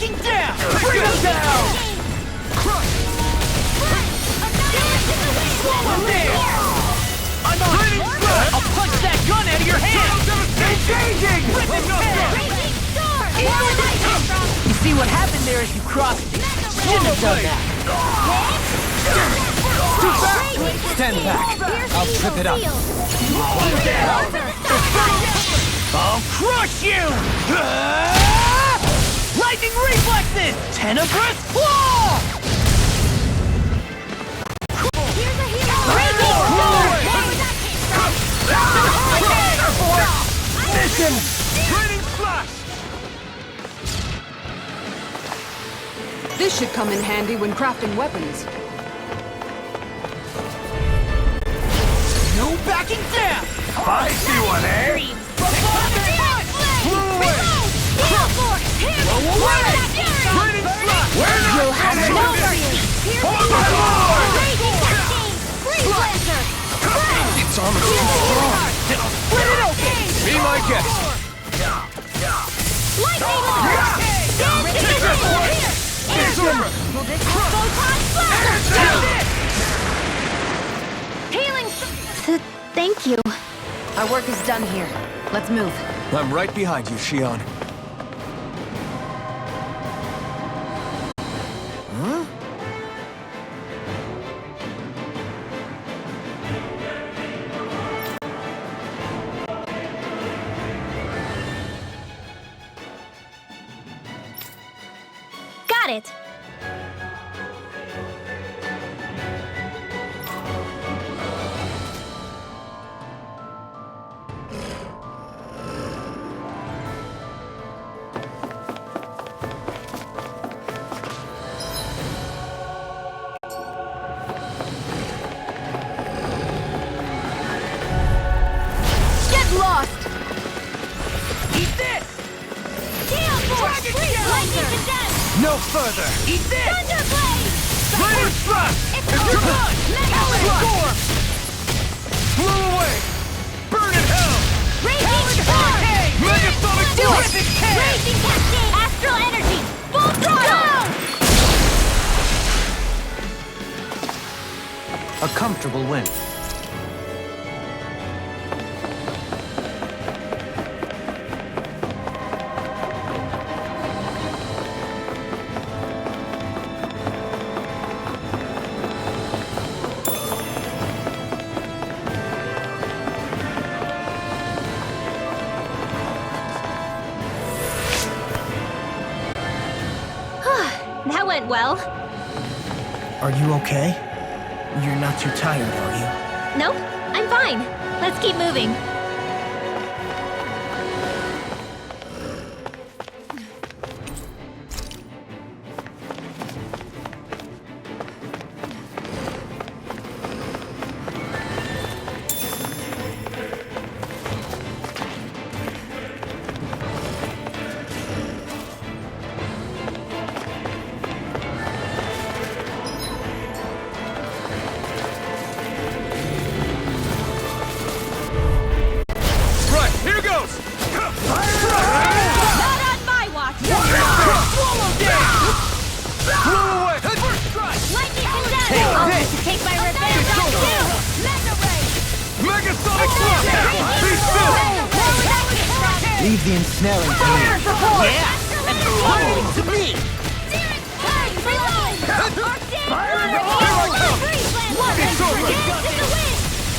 backing down! Bring him down! Swallow down! I'm on! I'll punch that gun out of your hand! Engaging! Rip his head! You see what happened there as you crossed me? Shouldn't have done that! Too fast! Stand back! I'll trip it up! I'll crush you! Lightning reflexes! Tenebrous claw! Mission! Training flash! This should come in handy when crafting weapons. No backing down! I see one, eh? Blow away! Training flash! You'll have no mercy! Hold my lord! Its armor is too strong! Split it open! Be my guest! Thank you. Our work is done here. Let's move. I'm right behind you, Shion. Huh? Got it. Lost! Eat this! Dragon No further! Eat this! Thunderblade! Lightning thrust! It's You're over! done! Mega Storm! Blow away! Burn in hell! Raging Storm! Megasonic terrific tear! Raging Cascade! Astral Energy! Full throttle! A comfortable win. That went well. Are you okay? You're not too tired, are you? Nope, I'm fine. Let's keep moving. Leave the ensnaring to me. Yeah! And it's listening to me!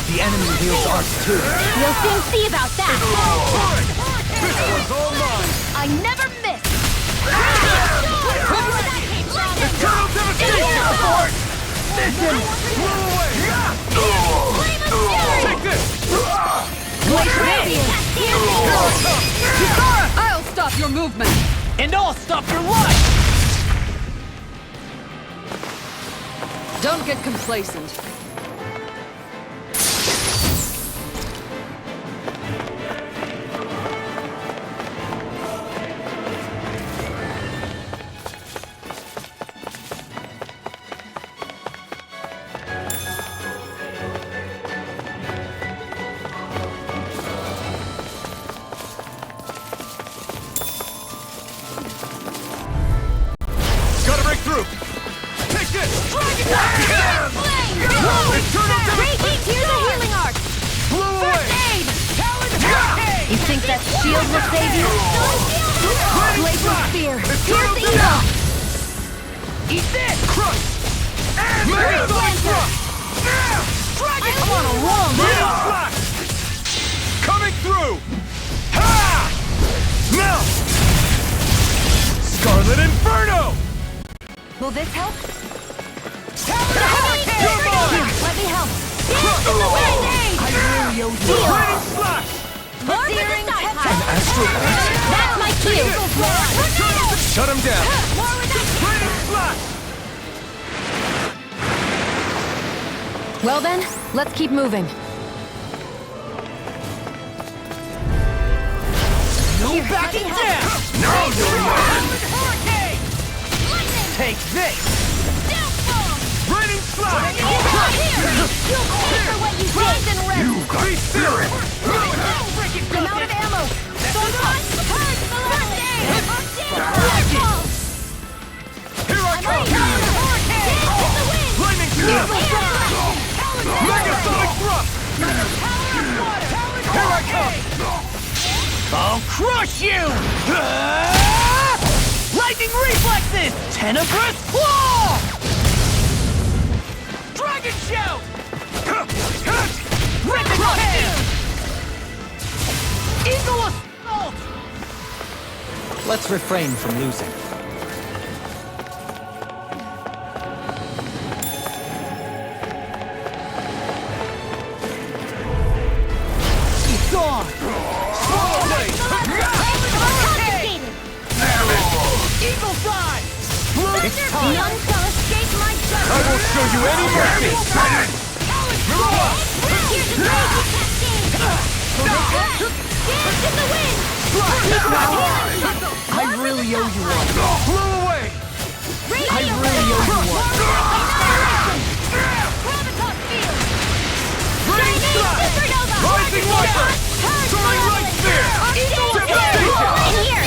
The enemy wields arts too. We'll soon see about that. This one's all mine! I never miss. Eternal devastation! Mission! Take this! I'll stop your movement! And I'll stop your life! Don't get complacent. shield will save you. Glacial Spear. Pierce evil. Eat this! Crush! And Mega Lancer! Dragon! I'm on a roll Needle now. Slash! Coming through! Ha! Now! Scarlet Inferno! Will this help? Hurricane! Here, let me help. Dance in the wind! I really owe you. Lightning Slash! More with the side pile. Astral Axe! That's my cue! Tornado! Shut him down! More with that! Lightning Slash! Well then, let's keep moving. No backing down! Now you'll learn! Hurricane! Lightning! Take this! Downfall! Lightning Slash! You'll pay for what you did! You've got spirit! I'm out of ammo. Purge velocity! Fireball! Here I come! Dance in the wind! Lightning Snap! Megasonic Thrust! Here I come! I'll crush you! Lightning reflexes! Tenebrous claw! Dragon shout! Ricochet! Eagle assault! Let's refrain from losing. It's on! Confiscated! Eagle side! It's time. None shall escape my I justice! will show you any mercy! Here's the crazy cascade! Dance in the wind! I really owe you one. Blow away! I really owe you one. Gravitas field! Lightning Slash! Supernova! Rising Viper! Soaring Light Spear! Devastation! In here!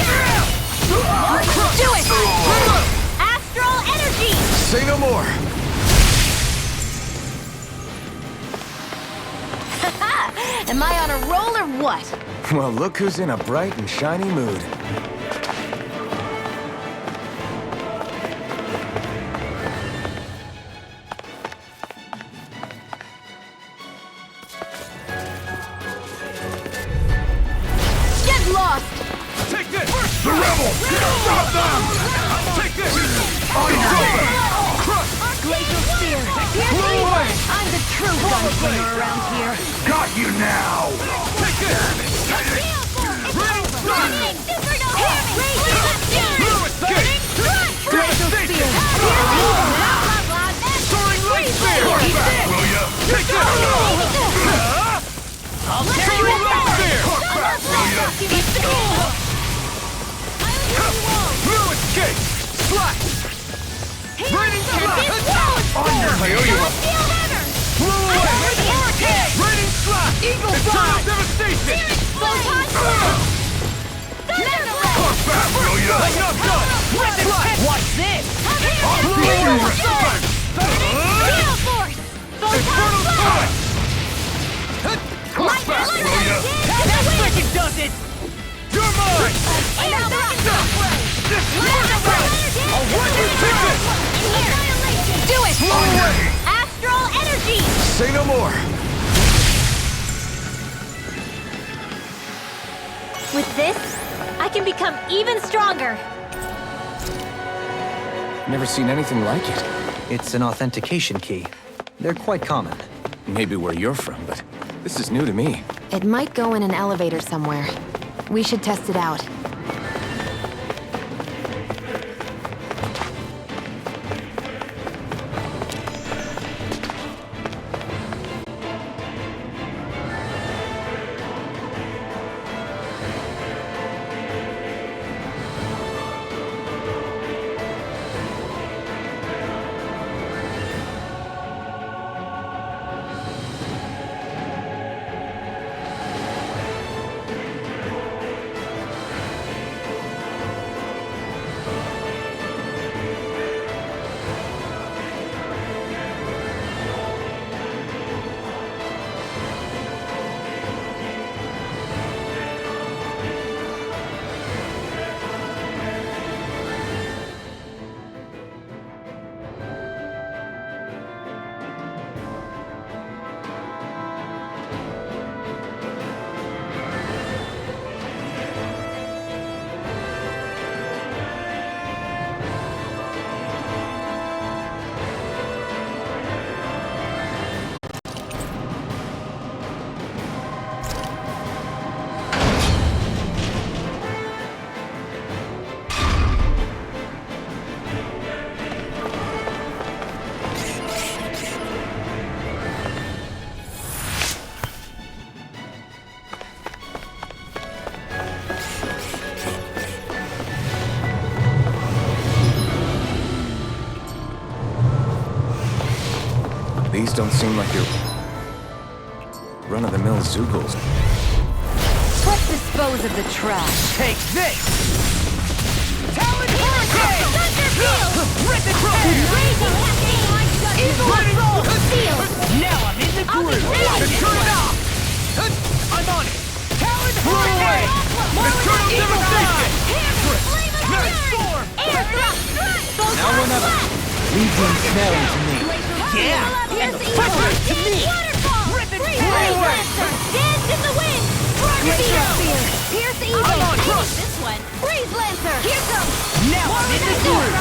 Do it! Astral energy! Say no more! Am I on a roll or what? Well, look who's in a bright and shiny mood. Get lost! Take this! The rebel! Stop them! Take this! On your way! Crush! Glacial Spear. Blow away! I'm the true gunslinger around here. Got you now! Take this! Lightning supernova! Blue escape! Glacial Spear. Soaring Light Spear! Will ya? Take this! I'll tear you Soaring Light apart! Spear! Blue escape! Slash! Raining Slash! On your Kyoya! Blow away! Raining Slash! Eagle Eternal side! devastation! Back, will ya? Enough done! Slash! What's this? Blue respect! Infernal Slash! Back, will ya? That freaking does it! You're mine! This is I'll run you take this! Do it! Blow away! Astral energy! Say no more! With this, I can become even stronger. Never seen anything like it. It's an authentication key. They're quite common. Maybe where you're from, but this is new to me. It might go in an elevator somewhere. We should test it out. don't seem like your run-of-the-mill Zoogles. Let's dispose of the trash. Take this! Talon Hurricane! Rip it from Raging Cascade! Evil Soul! Seal! Now I'm in the groove! Let's Turn it off! I'm on it! Talon Hurricane! Eternal Devastation! Nice storm! Now or never. Leave them smelling to me. Yeah! And the power to me! Rip it away! Dance in the wind! Glacial Spear! Pierce Evil! I'm on Finish this one! Breeze Lancer! Here comes! Now I'm in the groove!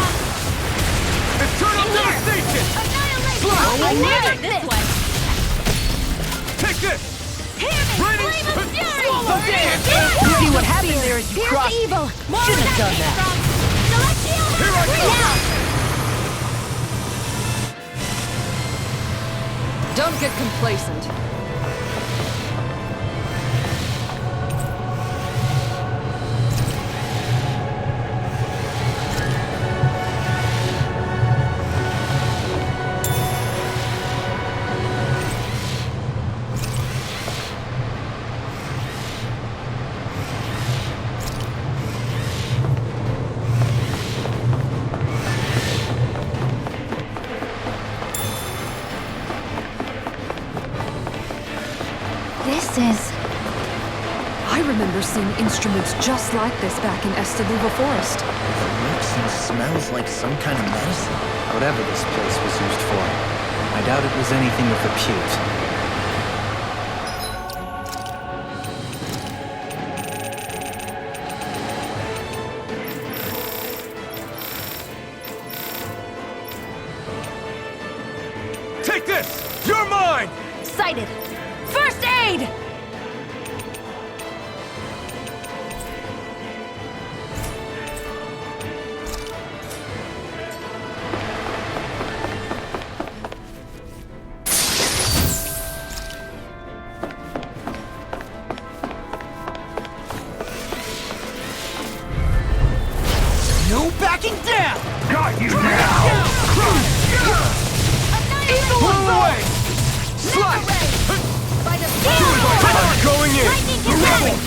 Eternal Devastation! Annihilation! Never this one! Take this! Flame of Fury! Swallow dance! You see what happened there as you Pierce crossed- Evil! Shouldn't have done that. Celestial! Here I come! Now! Don't get complacent. This is... I remember seeing instruments just like this back in Estaluva Forest. It looks and smells like some kind of medicine. Whatever this place was used for, I doubt it was anything of repute. Take this! You're mine! Sighted! First aid! No backing down! Got you now! Blow away! Slice! By the I'm going in! Lightning Glacial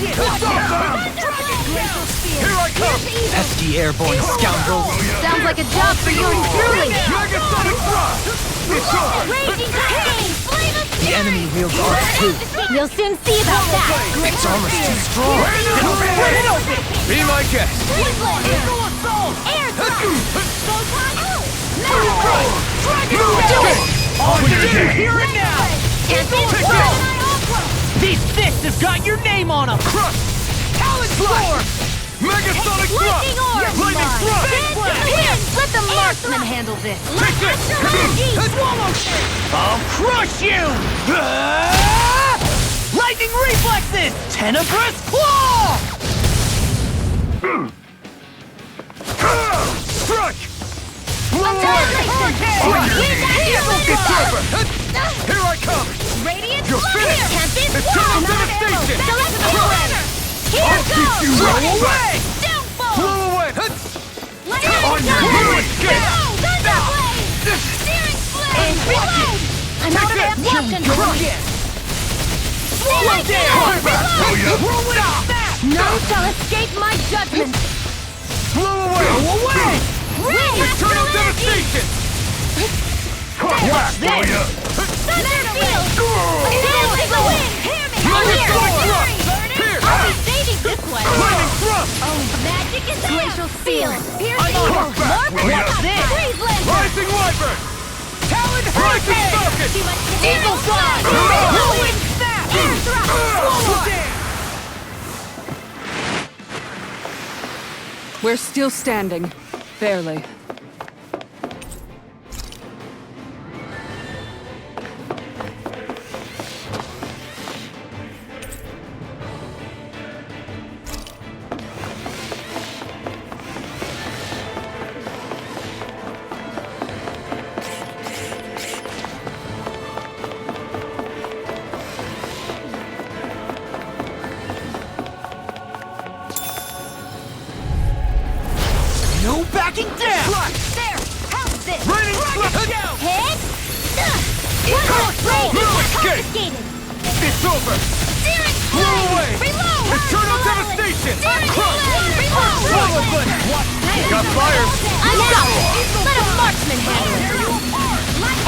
Spear! Here I come! Pesky airborne scoundrels. Sounds like a job for you and truly! Megasonic Thrust! It's over! Raging Cascade! Flame of The enemy wields arcs too. We'll soon see about that! Its armor's too strong. Split it open! Be my guest! Eagle Assault! Air Thrust! Photon! Metal Crush! Dragon Do Blade! it! On to do here and now! Eagle Take Assault! These fists have got your name on them! Crush! Talon Storm! Megasonic Thrust! Lightning Orb! Lightning Thrust! Let the marksman handle this! Take this! Swallow! I'll crush you! Ah! Lightning Reflexes! Tenebrous Claw! Strike! Blow away! It's over! Here I come! Radiant You're finished! Tempest Eternal Blow! Devastation! Celestial Runner! Here goes! you Blow right away! back. Downfall! Blow away! Let it On your go! new escape! Thunderblade! Steering Flame! Reload! I'm out of Take ammo! this! Captain! Go again! Swallow down! Roll it off! None shall escape my judgment! Blow away! Blow away! Eternal Devastation! Whack, will ya? Thunderfield! Dance in the wind! Hear me! Megasonic Thrust! Here! I'll be saving this one! Lightning Thrust! Oh, magic is Glacial Seal! Pierce I'm Evil! on. Back, will ya? What's this? Freeze Lancer! Rising Wyvern! Talon Hurricane! Focus! Eagle Fly! Whirlwind Snap! Air Thrust! Swallow down! We're still standing. Barely. No backing down! There! How's this? Raining Thrust! Hit! Confiscated! It's over! Searing Blow flame! away! Reload! Eternal Reload! devastation! Searing Crush! flame! Reload! Swallowfoot! Got fires! I'm got it! Let a marksman handle it!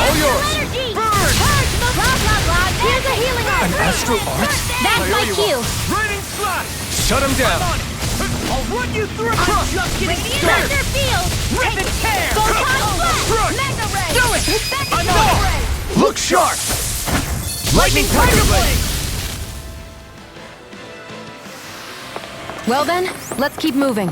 All yours! Energy! Burn! Purge the blah blah blah! Here's a healing art! An astral art? That's my cue! Raining slash! Shut him down! I'll run you through a crush! Radiant Thunder Field! Rip and tear! Photon Blast! Crush! Mega Ray! Do it! Back I'm into off! Ray! Look sharp! Lightning Tiger Blade! Well then, let's keep moving.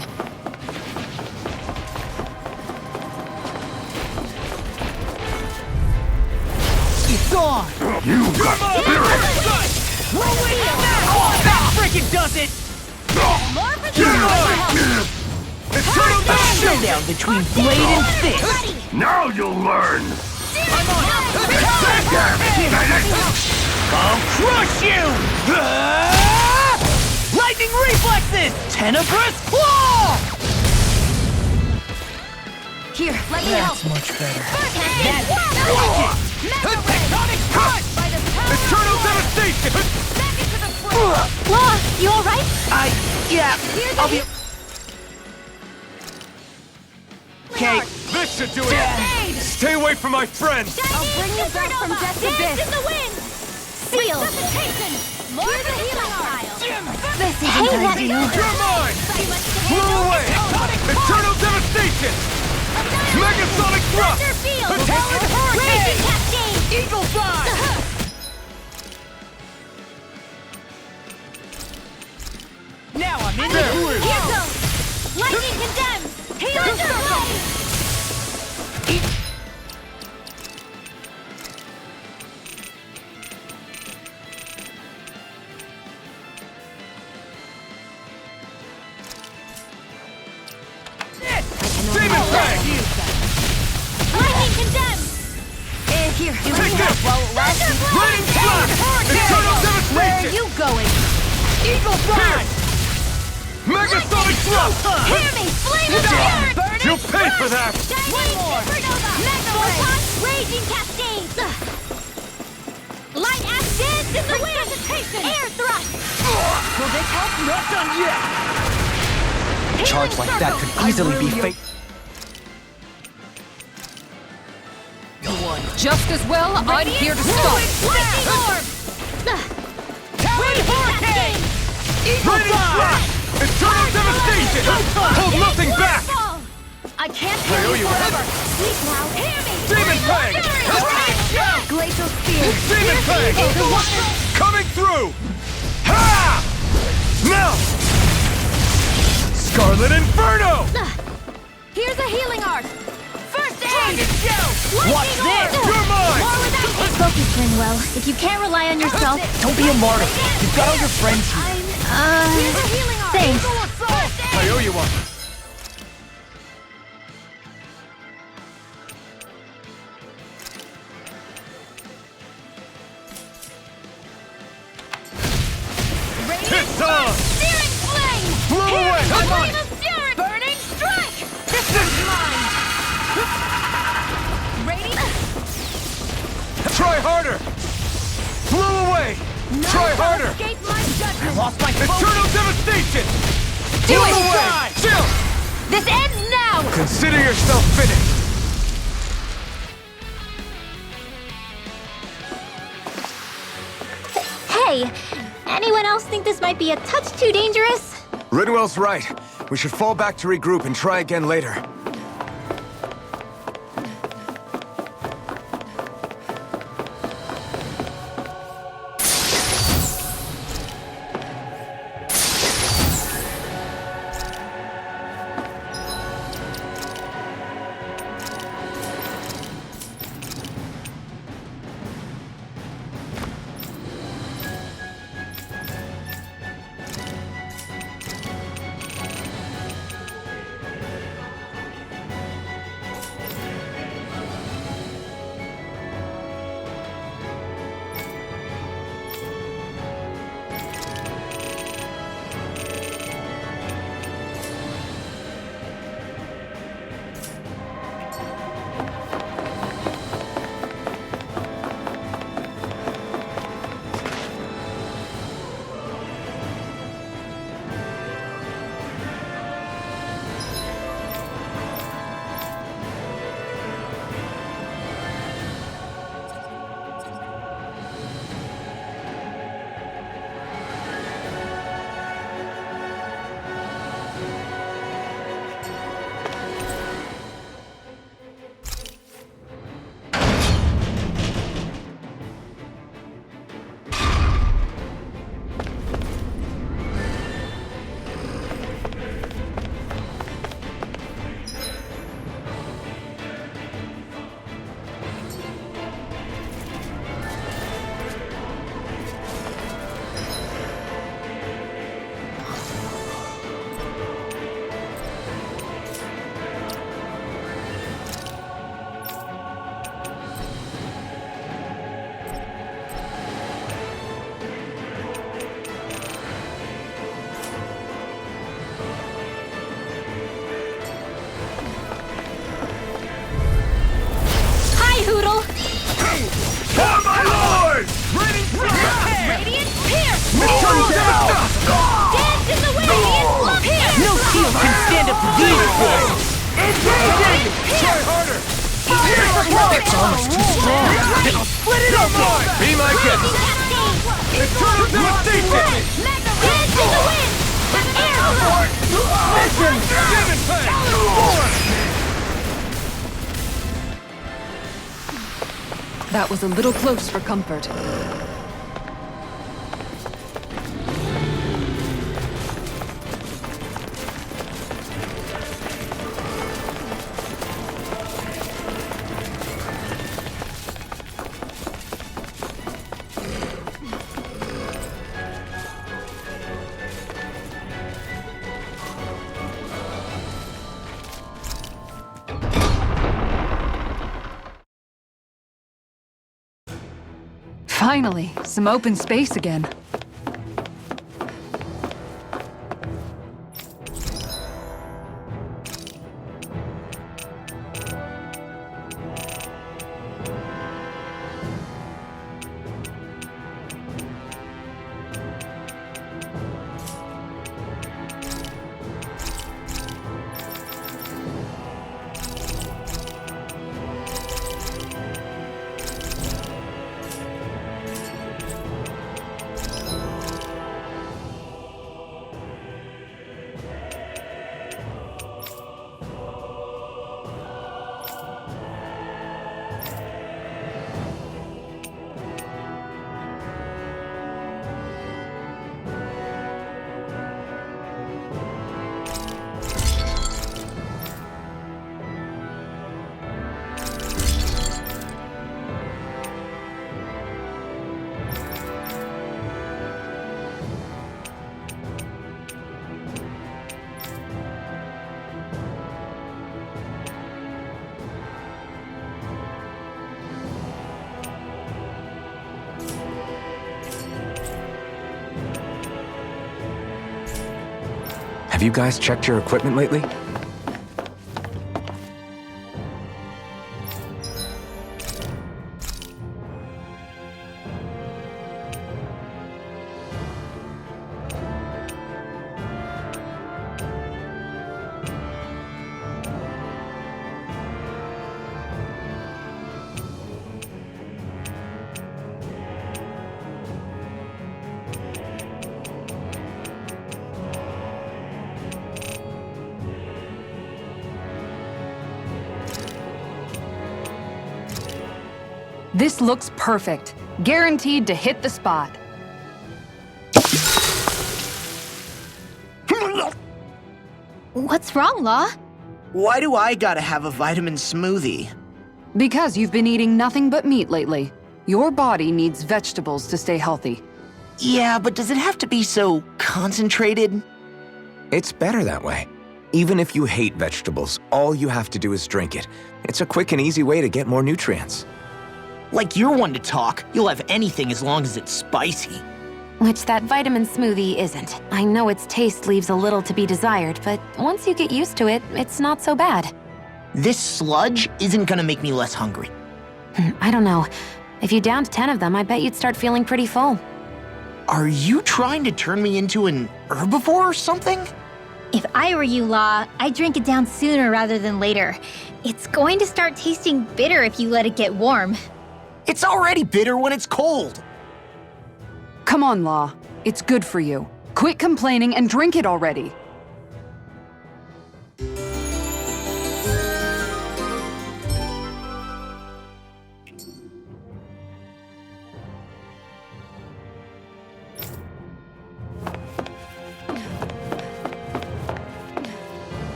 It's on! You got spirit! That freaking does it! More for the Eternal devastation! Showdown between blade and fist. Ready! Now you'll learn! I'm on it! I'll crush you! Ah! Lightning reflexes! Tenebrous claw! Here, let me help! That's much better. Tectonic crush! Eternal devastation! Back into the fray! Law, you alright? Yeah, I'll be... Okay. This should do it! Stay away from my friends! I'll bring you back from death's abyss! in the wind! Seal! More of the healing pile! This isn't ideal. You're mine! Blow away! Eternal devastation! Megasonic thrust! Thunder Field! Talon Hurricane! Raging Cascade! Eagle Fly! Now I'm in There! Here goes! Lightning condemns! Healing Blade! Demon Fang! Lightning condemns! Here, Take this! Raining Slash! Eternal devastation! you going? Eagle Fly! Megasonic thrust! Hear me! Flame of the earth! Burning You'll pay for that! One more! Supernova! Mega Ray! Raging Cascades! Light Ash dance in the wind! Air thrust! Will this help? Not done yet! A charge like that could easily be fake. Just as well, I'm here to stop. Lightning Orb! Talon Hurricane! Raining Slash! Eternal devastation! Hold nothing back! I can't I owe you one. forever! Sleep now! Hear me! Demon Fang! Glacial Spear. Demon Fang! Coming through! Ha! Now! Scarlet Inferno! Here's a healing art! First aid! What's this? You're mine! More without focus, Ringwell. If you can't rely on yourself... Don't be a martyr. You've got all your friends here. Here's a healing art! Thanks. I owe you one. It's on! Searing flame! Blow away! The I'm on flame it! of Fury! Burning strike! This is mine! Radiant... Try harder! Blow away! Try harder! Escape my judgment! Lost my focus. Eternal devastation! Do Blow it! away! Chill! This ends now! Consider yourself finished! Hey! Anyone else think this might be a touch too dangerous? Ridwell's right. We should fall back to regroup and try again later. Split it up! Be my guest! Eternal devastation! Dance in the wind! Mission! Demon Fang! That was a little close for comfort. Finally, some open space again. Have you guys checked your equipment lately? This looks perfect. Guaranteed to hit the spot. What's wrong, Law? Why do I gotta have a vitamin smoothie? Because you've been eating nothing but meat lately. Your body needs vegetables to stay healthy. Yeah, but does it have to be so concentrated? It's better that way. Even if you hate vegetables, all you have to do is drink it. It's a quick and easy way to get more nutrients. Like you're one to talk. You'll have anything as long as it's spicy. Which that vitamin smoothie isn't. I know its taste leaves a little to be desired, but once you get used to it, it's not so bad. This sludge isn't gonna make me less hungry. I don't know. If you downed 10 of them, I bet you'd start feeling pretty full. Are you trying to turn me into an herbivore or something? If I were you, Law, I'd drink it down sooner rather than later. It's going to start tasting bitter if you let it get warm. It's already bitter when it's cold. Come on, Law. It's good for you. Quit complaining and drink it already.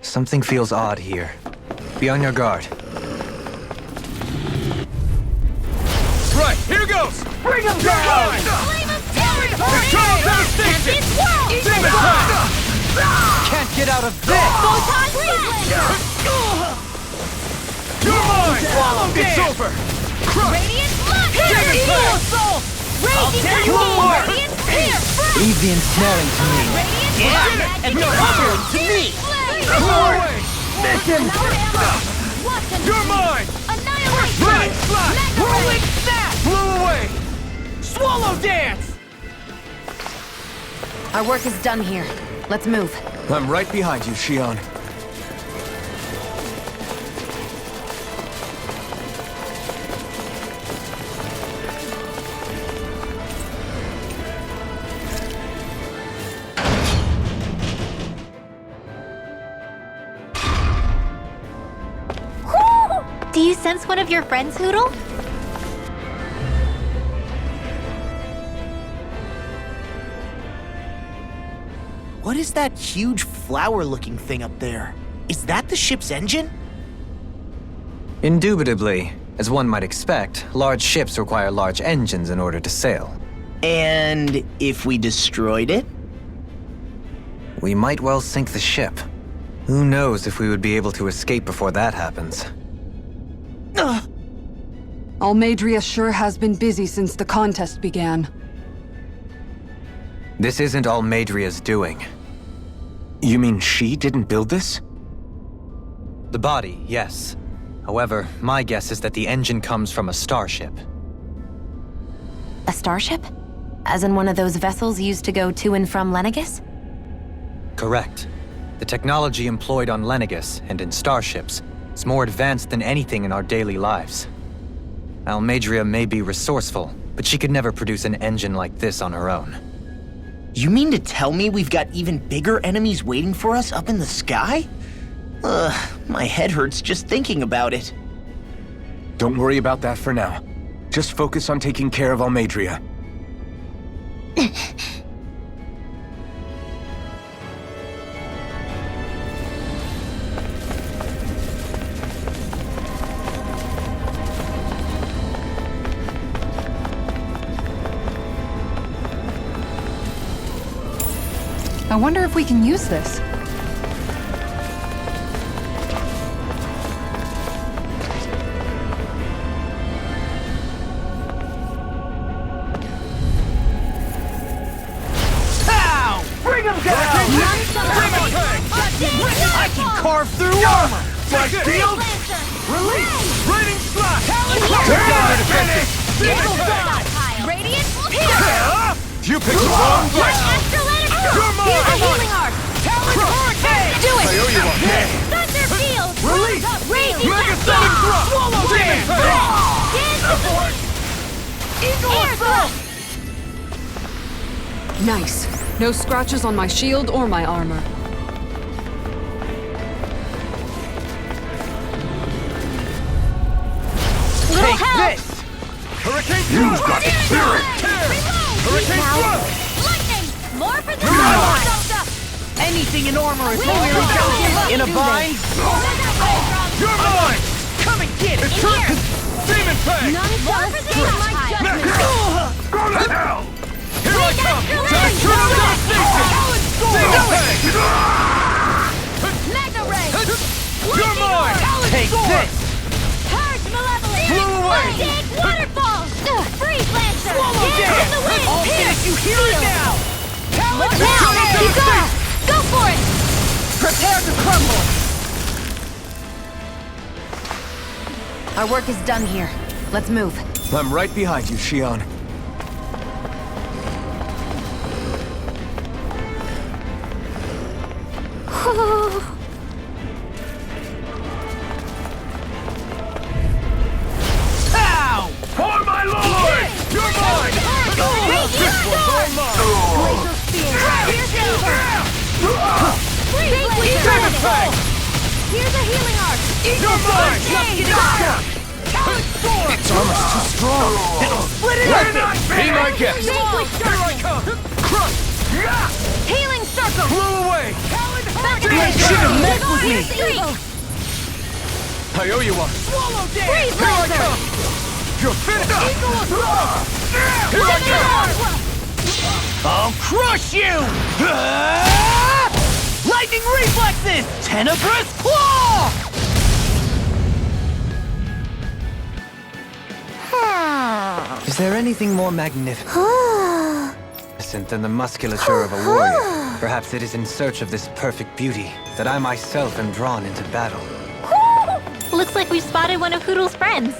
Something feels odd here. Be on your guard. Right, here goes! Bring him down! Eternal devastation! Demon Fang! Can't get out of this! Photon Cleveland! You're mine! It's over! Crush! Radiant Launcher! Demon Fang! Assault! Raging tear you Cascade! apart! Radiant Spear! Fresh! Leave the ensnaring to me. Radiant Yeah, and no harder to me! Go away! Mission! You're mine! Annihilate! Right! Flash! Rolling Snap! Flew away! Swallow dance! Our work is done here. Let's move. I'm right behind you, Shion. Do you sense one of your friends, Hootle? What is that huge flower-looking thing up there? Is that the ship's engine? Indubitably. As one might expect, large ships require large engines in order to sail. And if we destroyed it? We might well sink the ship. Who knows if we would be able to escape before that happens. Almeidria sure has been busy since the contest began. This isn't Almeidria's doing. You mean she didn't build this? The body, yes. However, my guess is that the engine comes from a starship. A starship? As in one of those vessels used to go to and from Lenegis? Correct. The technology employed on Lenegis and in starships is more advanced than anything in our daily lives. Almeidria may be resourceful, but she could never produce an engine like this on her own. You mean to tell me we've got even bigger enemies waiting for us up in the sky? My head hurts just thinking about it. Don't worry about that for now. Just focus on taking care of Almeidria. I wonder if we can use this. Pow! Bring him down! I can carve through armor! My shield! Release! Raining slash! Radiant Pierce! You picked the wrong fight! You're mine! Here's a healing arc! Talon Hurricane! Do it! I owe you one. Thunder Field! Release! Raging Megasonic Thrust! Swallow Dance! Eagle Assault! Nice. No scratches on my shield or my armor. Little Take help! this! Hurricane You've Thrust! got the spirit! Hurricane Thrust! Lightning! More for the Anything in armor is really don't in a bind! You're mine! Come and get it! Demon Fang! More for the judgment! Go to hell! Here I come! Nocturnal Devastation! Demon Fang! Mega Ray! You're mine! Take this! Purge Malevolence! Flew away! Dig Waterfall! Freeze Lancer! Swallow Hands Dance! in the wind! I'll finish you here and now! Talon Now! Hurricane! Kizar! Go for it! Prepare to crumble! Our work is done here. Let's move. I'm right behind you, Shion. Pow! For my lord! You're mine! This one's all mine! Demon Fang! Here's a healing arc! You're mine! Talon Sword! It's almost too strong. Split it open! Be my guest! Vanquish Here I come! Crush! Healing circle! Flew away! Talon Hurricane! should have met with me! Streak! I owe you one. Swallow Dance! Freeze Here I Lancer! come! You're finished! Here I come! I'll crush you! Lightning reflexes! Tenebrous claw! Is there anything more magnificent than the musculature of a warrior? Perhaps it is in search of this perfect beauty that I myself am drawn into battle. Looks like we've spotted one of Hootle's friends.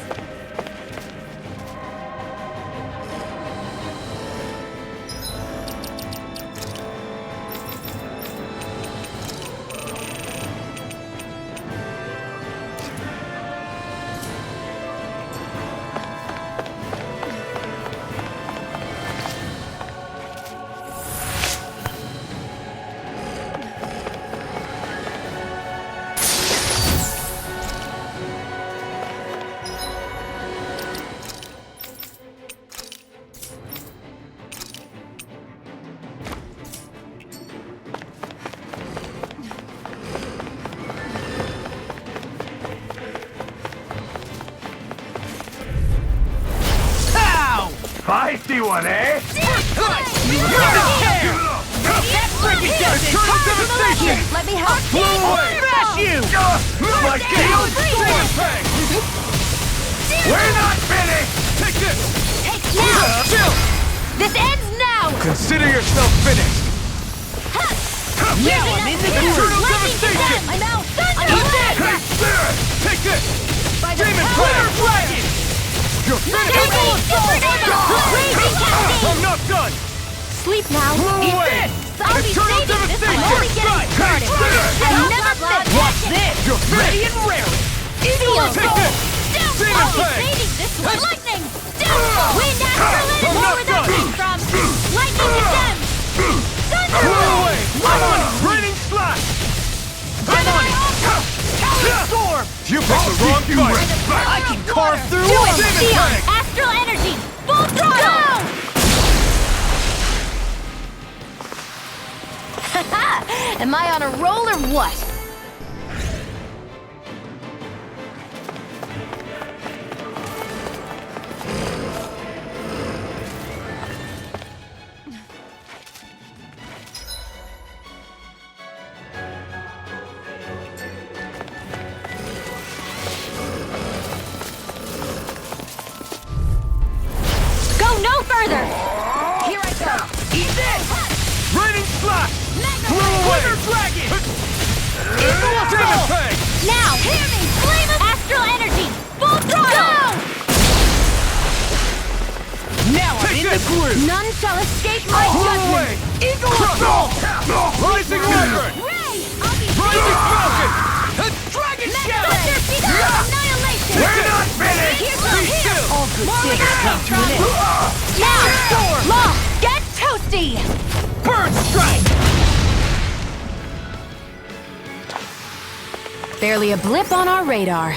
one, eh? Let me help. Smash you! My shield! We're not finished! Take this! Now! This ends now! Consider yourself finished. Now I'm in the groove! Devastation! I'm out! You dead! Hey, there! Take this! By the Demon power Plague! of Dragon! You're finished! Raging Cascade! I'm not done! Sleep now! Eat this! I'll be Eternal saving this! I'm devastation! only getting started! I never miss! Watch this! You're ready and raring! Seal! Take this! Demon I'll be Plague! saving this with lightning! Wind astral I'm more not where that done. came from! Lightning descends! Thunder! Blow away! I'm on it! Raining slash! I'm on it! Storm! You picked the wrong fight. I can carve through Do it! Demon Seal! Plague! Astral energy! Full throttle! Am I on a roll or what? Go no further! Here I go. Eat this! Raining slash! Blow away! Dragon! Demon Plague! Now! Hear me! Flame of astral energy! Full throttle! Now I'm in the groove! None shall escape my Blow judgment! away! Eagle Assault! Rising Wyvern! Ray! I'll be Rising Falcon! Dragon Shell! Thunder feet of annihilation! We're not finished! Here's the Be still! All good More things like come to an end. Now! Law! Get toasty! Bird Strike! Barely a blip on our radar.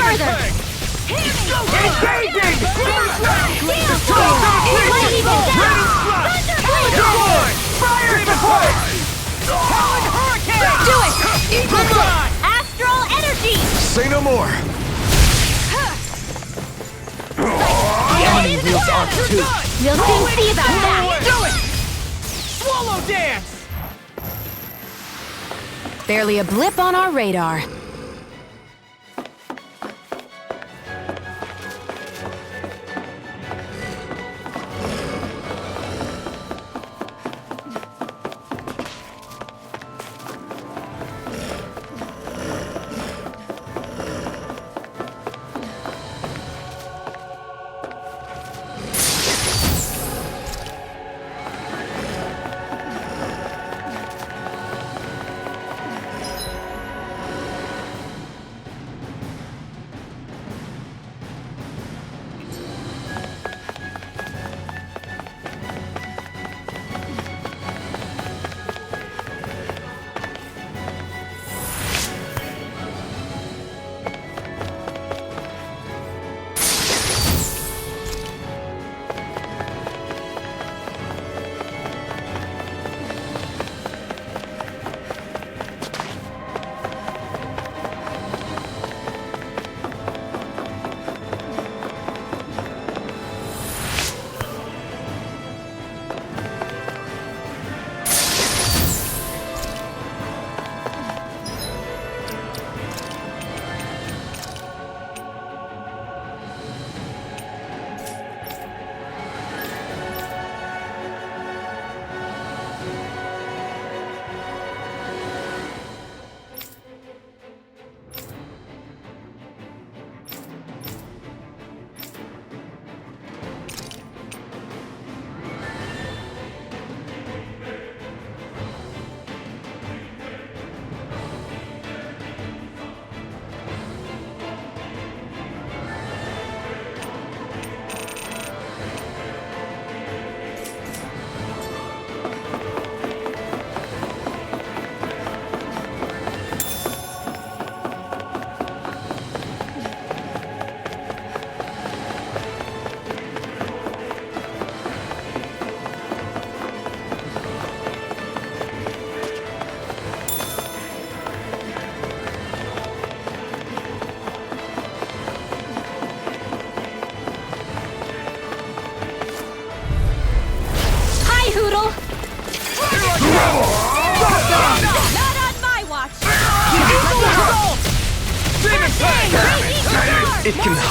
further! Engaging! Fire support! Do it! Eagle Astral energy! Say no more. The enemy wields Arc too. We'll soon see about that! Do it! Swallow dance! Barely a blip on our radar.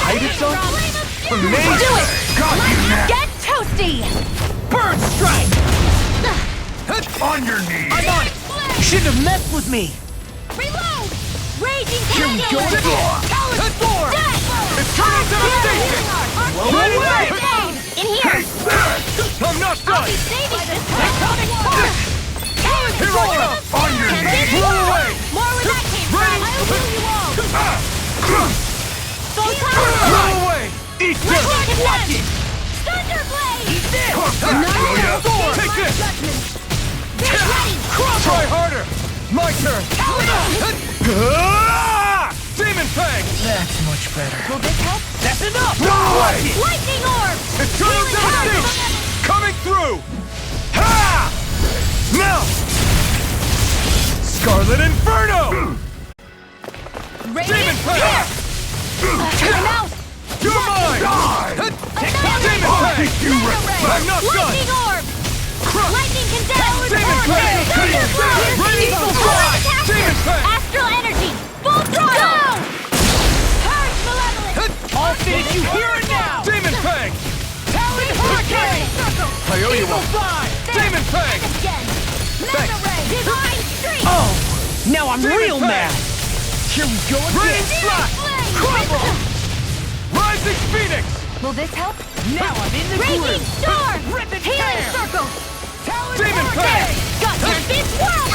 height of some? Amazing! Do it! Got you now! Get toasty! Burn strike! On your knees! I'm on it! You shouldn't have messed with me! Reload! Raging Here we go! Talon Storm! Eternal devastation! Ready, away! In here! I'm not done! Saving this tectonic force! Talon Here I come! On your knees! Blow away! More where that came from! Ready? I'll heal you all! Blow away! Eat this! Watch it! Thunderblade! Eat this! Storm! Take this! Ready! Try harder! My turn! Ah! Demon Fang! That's much better. Will this help? That's enough! Lightning orb! Eternal devastation! Coming through! Ha! Now! Scarlet Inferno! Demon Fang! Turn out! You're mine! Demon Fang! I'm not done! Lightning orb! Lightning condensed! Demon Fang! Thunderblade! Ready to Evil fly! attack! Demon Fang! Astral energy! Full throttle! Purge malevolence! I'll finish you here and now! Demon Fang! Talon Hurricane! I owe you one! Demon Fang! Again! Thanks. Mega Ray! Divine Streak! Oh, now I'm Demon real Fang! mad. Here we go Rain again. Slash! Crumble! Rising Phoenix! Will this help? Now I'm in the Raging groove! Storm! Rip and Healing tear! Circle! Demon Fang! Gutter Beast Whirl!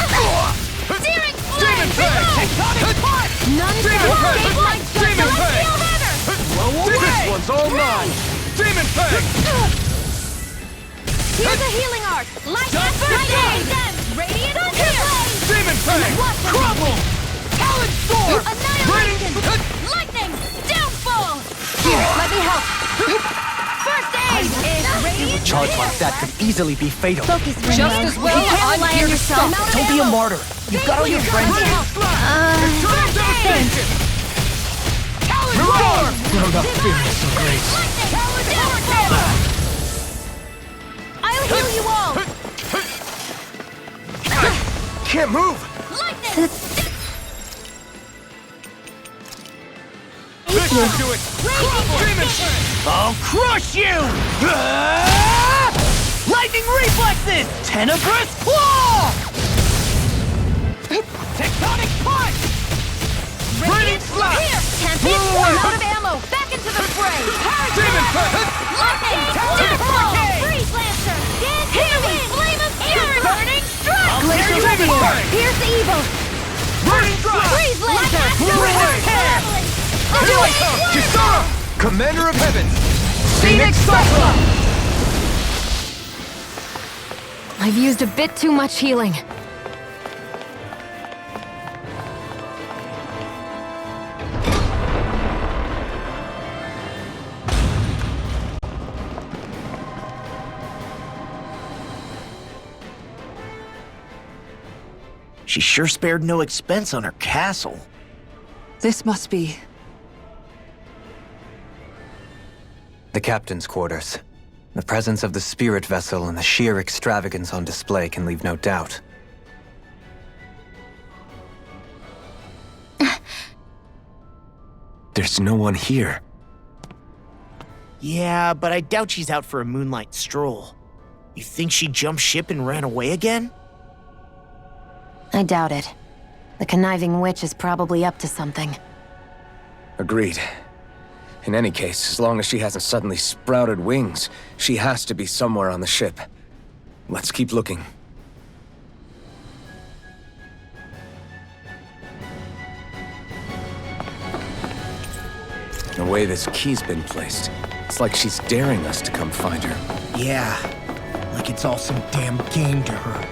Searing Demon Flame! Fang! Reload! None Demon shall Fang! Escape Light Strike! Demon Fang! Celestial Hammer! Blow away! This one's all mine! Demon Fang! Here's a healing arc! Lightning Strike! Radiant Thunderblade! Demon Fang! Crumble! Talon Storm! Annihilation! Lightning! Downfall! Here, let me help. First aid! Radiant Charge like that could easily be fatal. Focus, Ringo. Just as well, You can't I'm rely here on to yourself. stop. Don't be a martyr. You've got all your friends. Eternal devastation! Talon Storm! I'm not feeling so great. I'll heal you all! Can't move! Lightning! This should do it! Demon Fang! I'll crush you! Ah! Lightning reflexes! Tenebrous claw! Tectonic punch! Radiant Slash! Here! Tempest! I'm out of ammo! Back into the fray! Demon Fang! Lightning! Deathfall! Freeze Lancer! Healing! Flame of Fury! Burning Strike! Glacial Meteor! Here's the evil! Burning Strike! Freeze Lancer! Blow away! Do it! Kisara! Commander of Heaven! Phoenix Cyclone! I've used a bit too much healing. She sure spared no expense on her castle. This must be... The captain's quarters. The presence of the spirit vessel and the sheer extravagance on display can leave no doubt. There's no one here. Yeah, but I doubt she's out for a moonlight stroll. You think she jumped ship and ran away again? I doubt it. The conniving witch is probably up to something. Agreed. In any case, as long as she hasn't suddenly sprouted wings, she has to be somewhere on the ship. Let's keep looking. The way this key's been placed, it's like she's daring us to come find her. Yeah, like it's all some damn game to her.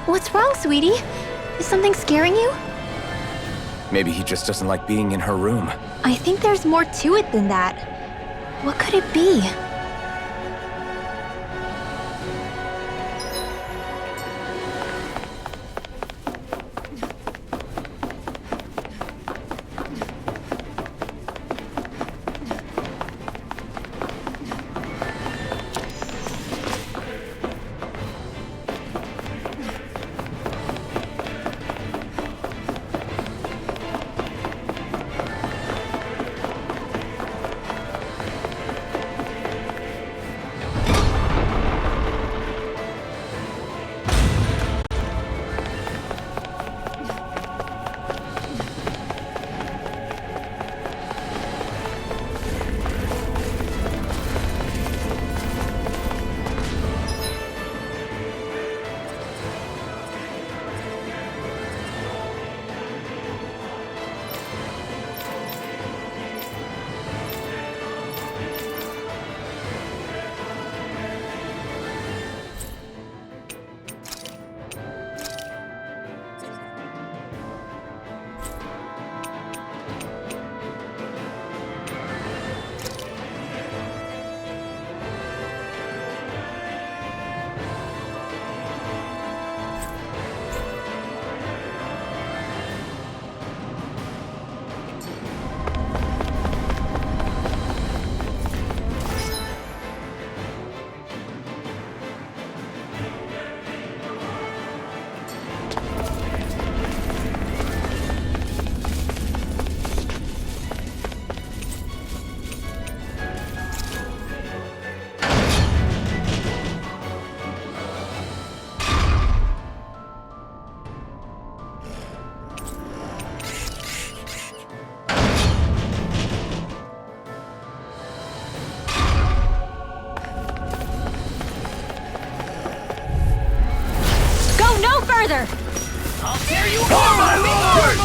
What's wrong, sweetie? Is something scaring you? Maybe he just doesn't like being in her room. I think there's more to it than that. What could it be? further! I'll tear you apart! my lord!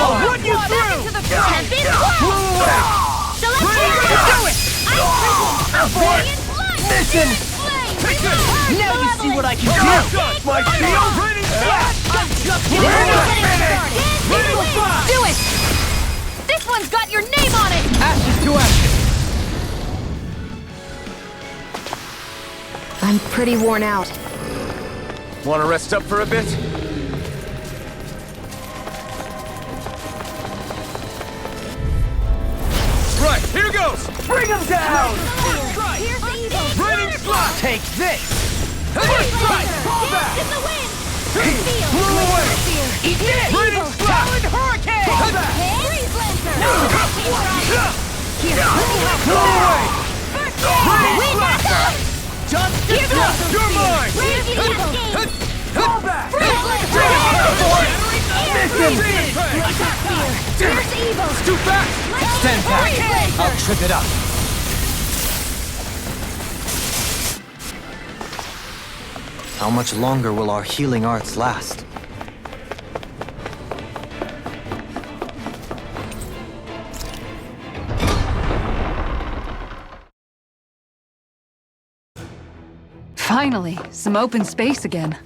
I'll run you through! Tempest Claw! Celestial do it! Listen! Now you see what I can do! My shield! I'm just getting started! Do it! This one's got your name on it! Ashes to ashes! I'm pretty worn out. Want to rest up for a bit? Right, here goes! Bring him down! Here's the evil! Raining slot! Take this! First strike! Fall Dance back! in the wind! Blew away! Eat this! Raining Talon Hurricane! Fall back! Freeze Lancer! Blew away! Wind Master! Just Here goes! You're mine! Raise the evil! Fall back! Freeze Lancer! Here's the evil! Too fast! Stand back! I'll trip it up. How much longer will our healing arts last? Finally, some open space again.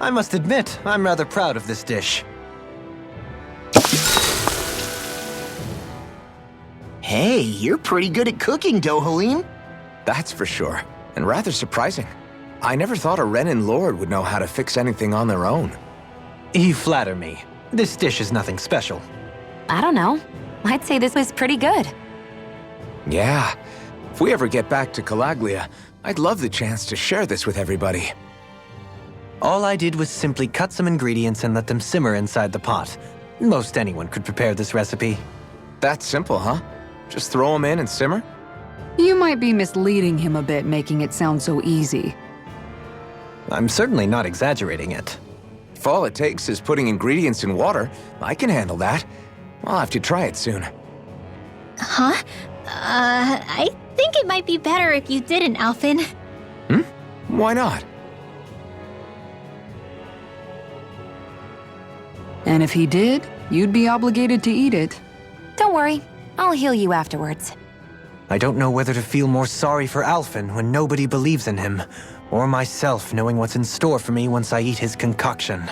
I must admit, I'm rather proud of this dish. Hey, you're pretty good at cooking, Dohalim. That's for sure. And rather surprising. I never thought a Renin Lord would know how to fix anything on their own. You flatter me. This dish is nothing special. I don't know. I'd say this was pretty good. Yeah. If we ever get back to Calaglia, I'd love the chance to share this with everybody. All I did was simply cut some ingredients and let them simmer inside the pot. Most anyone could prepare this recipe. That's simple, huh? Just throw them in and simmer? You might be misleading him a bit, making it sound so easy. I'm certainly not exaggerating it. If all it takes is putting ingredients in water, I can handle that. I'll have to try it soon. Huh? I think it might be better if you didn't, Alphen. Why not? And if he did, you'd be obligated to eat it. Don't worry, I'll heal you afterwards. I don't know whether to feel more sorry for Alphen when nobody believes in him, or myself knowing what's in store for me once I eat his concoction.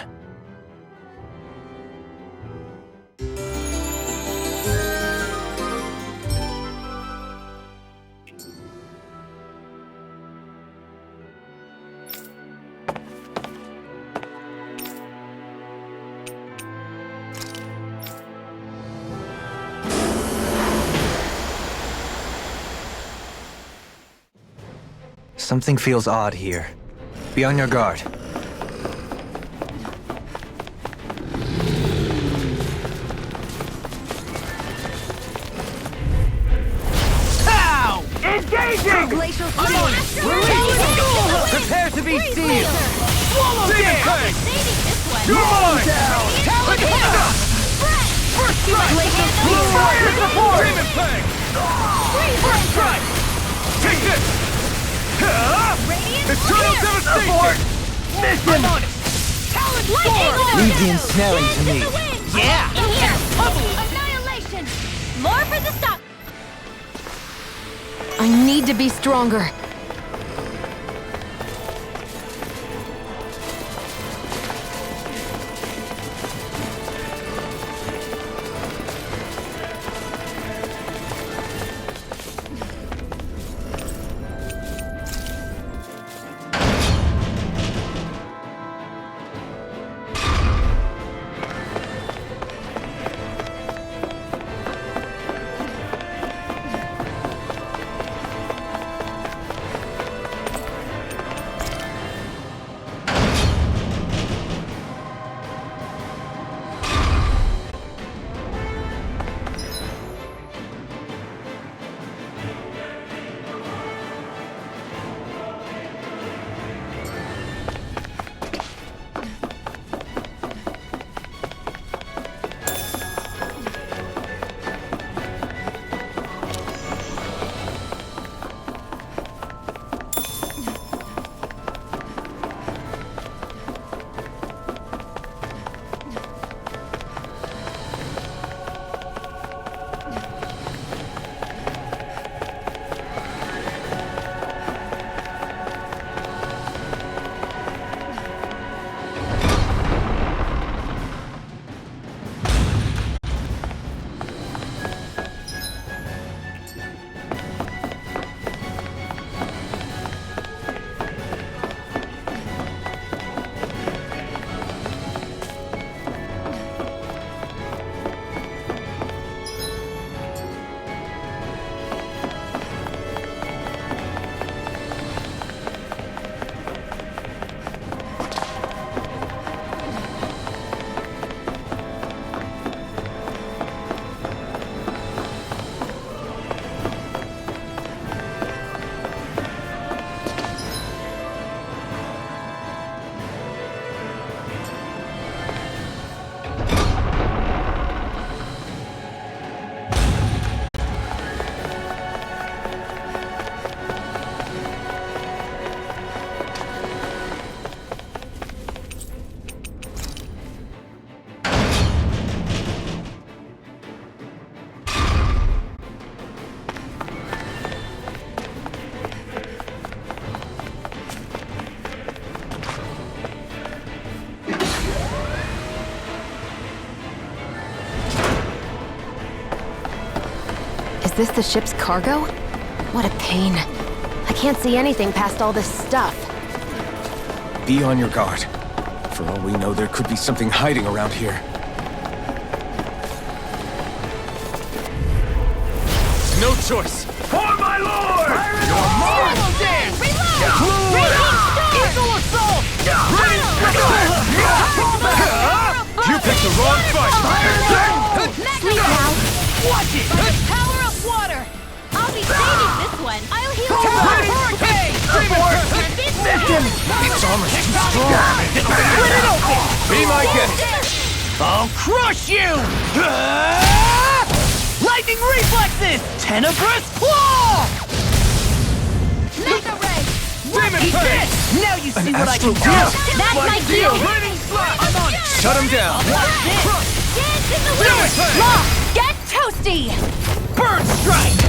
Something feels odd here. Be on your guard. Ow! Engaging! Glacial I'm on it! Prepare to be sealed! Swallow Demon this! You're mine! Talon Hunter! First strike! Fire support! Demon Fang! First strike! Take this! Eternal devastation! Mission! I'm on it! Talon Sword! Leave the ensnaring to me. Yeah! In here! Annihilation! More for the stop! I need to be stronger. this the ship's cargo? What a pain. I can't see anything past all this stuff. Be on your guard. For all we know, there could be something hiding around here. No choice. For my lord! Your mark! Eagle assault! You picked the wrong fight. Sleep now. Watch it! By the power of water. I'll be saving this one. I'll heal you. Hurricane! Its armor's too strong. Split it open! Be my guest. I'll crush you! Lightning reflexes! Tenebrous claw! Mega ray. Demon Eat Fang. this! Now you see what I can astral do! deal. That's my deal. Lightning slash. I'm on it! Shut him down. Watch this! Dance in the Demon wind. Fang. Law, get toasty! Bird strike!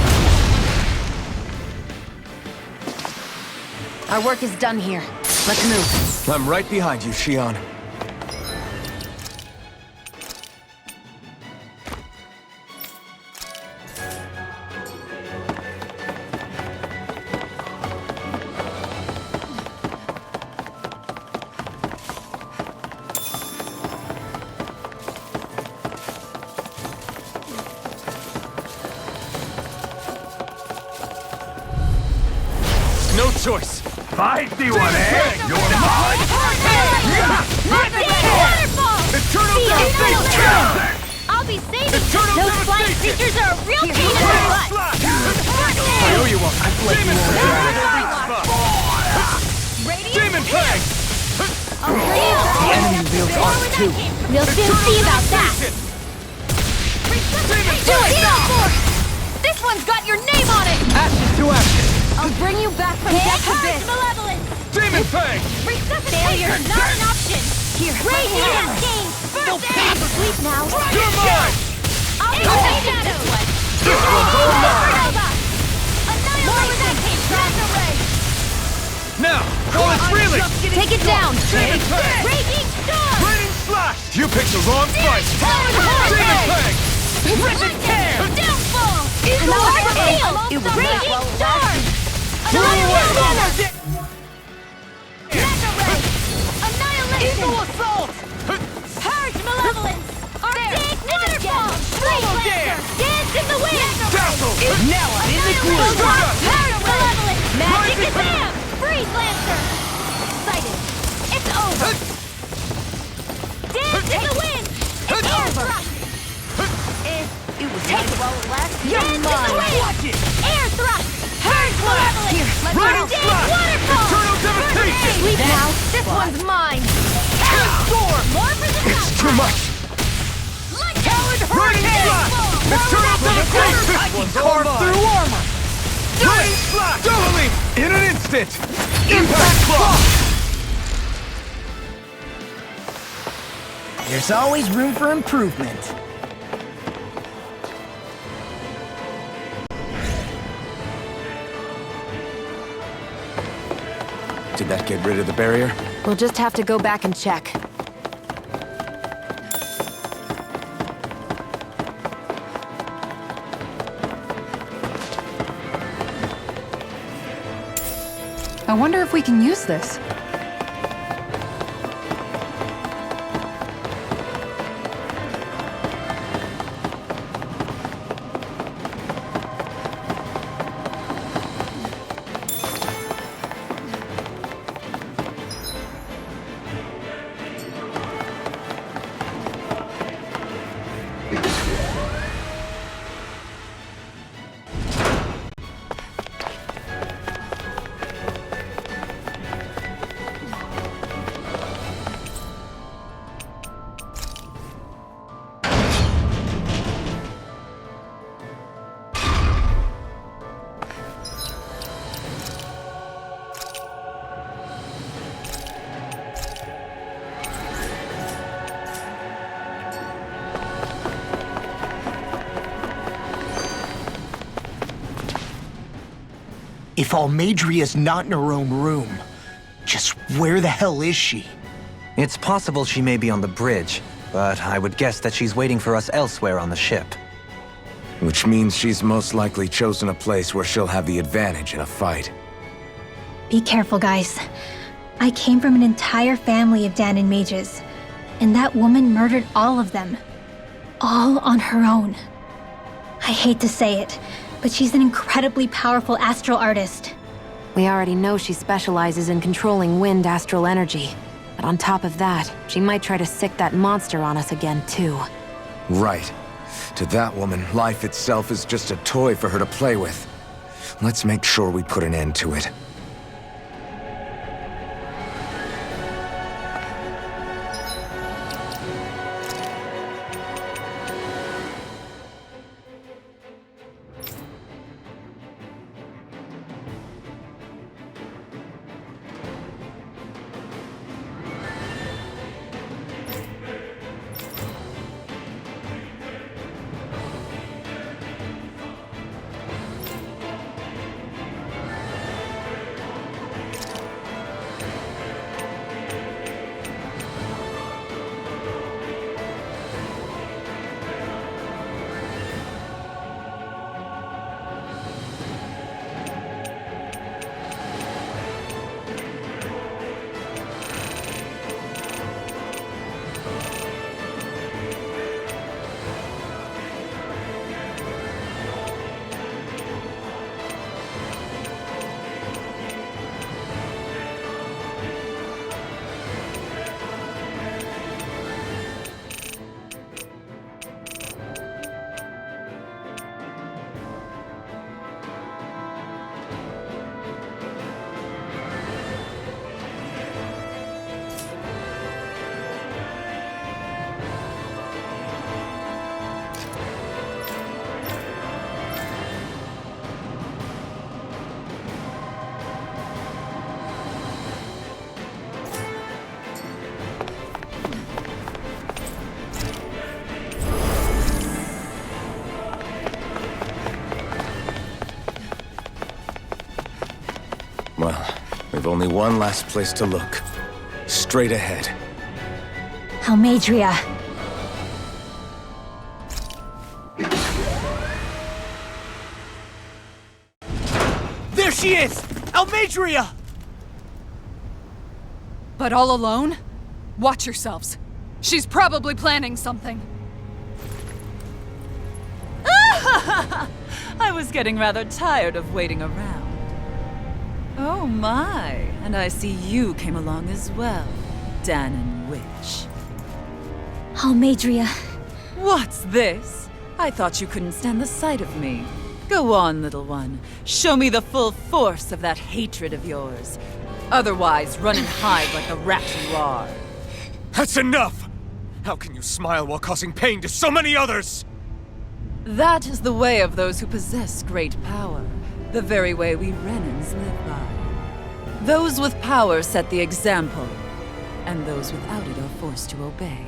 Our work is done here. Let's move. I'm right behind you, Shion. No choice. Feisty one, eh? Your mark! Waterfall. Eternal See, devastation. I'll be saving Eternal those flying devastation. creatures are a real pain in the butt. Slash. I owe you one. Demon Fang. Demon Fang. Enemy wields arms too. We'll soon see about that. Do it! This one's got your name on it! Ashes to ashes. I'll bring you back from death Purge abyss. malevolence! Demon Fang. Failure's not an option! Here, Raging hammer. Cascade! First aid! Sleep now! You're mine. I'll be saving this one! This one's all mine. Annihilation! Mega ray! Now, while it's reeling. Take it down. Demon Fang. Raging storm! Raining slash. You picked the wrong fight. Demon Fang. Ripid tear! Downfall! Another Reveal! It was Raging storm! Annihilation! Mega ray! Annihilation! Eagle assault! Purge malevolence! Arctic waterfall! Blade Solo Lancer! dance! Dance in the wind! Dazzle. Now I'm in the groove! Stardust. Purge malevolence! Magic Rising Kazam! Freeze Lancer! Sighted! It's over! Dance in the wind! It's air thrust! It was Take nice it. while it lasted. Dance in the wind! Watch it! Air thrust! Purge malevolence! Let's Raining go! slash. Waterfall! Eternal devastation. Sleep now! This one's mine! Storm! More for the It's too much. Talon Raining hurricane! slash. Eternal devastation. I can carve through armor! Raining slash. Double leap. In an instant. Impact claw. There's always room for improvement. Did that get rid of the barrier? We'll just have to go back and check. I wonder if we can use this. If Almadria's not in her own room, just where the hell is she? It's possible she may be on the bridge, but I would guess that she's waiting for us elsewhere on the ship. Which means she's most likely chosen a place where she'll have the advantage in a fight. Be careful, guys. I came from an entire family of Dahnan mages, and that woman murdered all of them. All on her own. I hate to say it, but she's an incredibly powerful astral artist. We already know she specializes in controlling wind astral energy. But on top of that, she might try to sick that monster on us again, too. Right. To that woman, life itself is just a toy for her to play with. Let's make sure we put an end to it. Well, we've only one last place to look. Straight ahead. Almeidrea. There she is! Almeidrea! But all alone? Watch yourselves. She's probably planning something. I was getting rather tired of waiting around. Oh my, and I see you came along as well, Dahnan Witch. Almeidrea. What's this? I thought you couldn't stand the sight of me. Go on, little one. Show me the full force of that hatred of yours. Otherwise, run and hide like the rat you are. That's enough! How can you smile while causing pain to so many others? That is the way of those who possess great power. The very way we Renans live by. Those with power set the example, and those without it are forced to obey.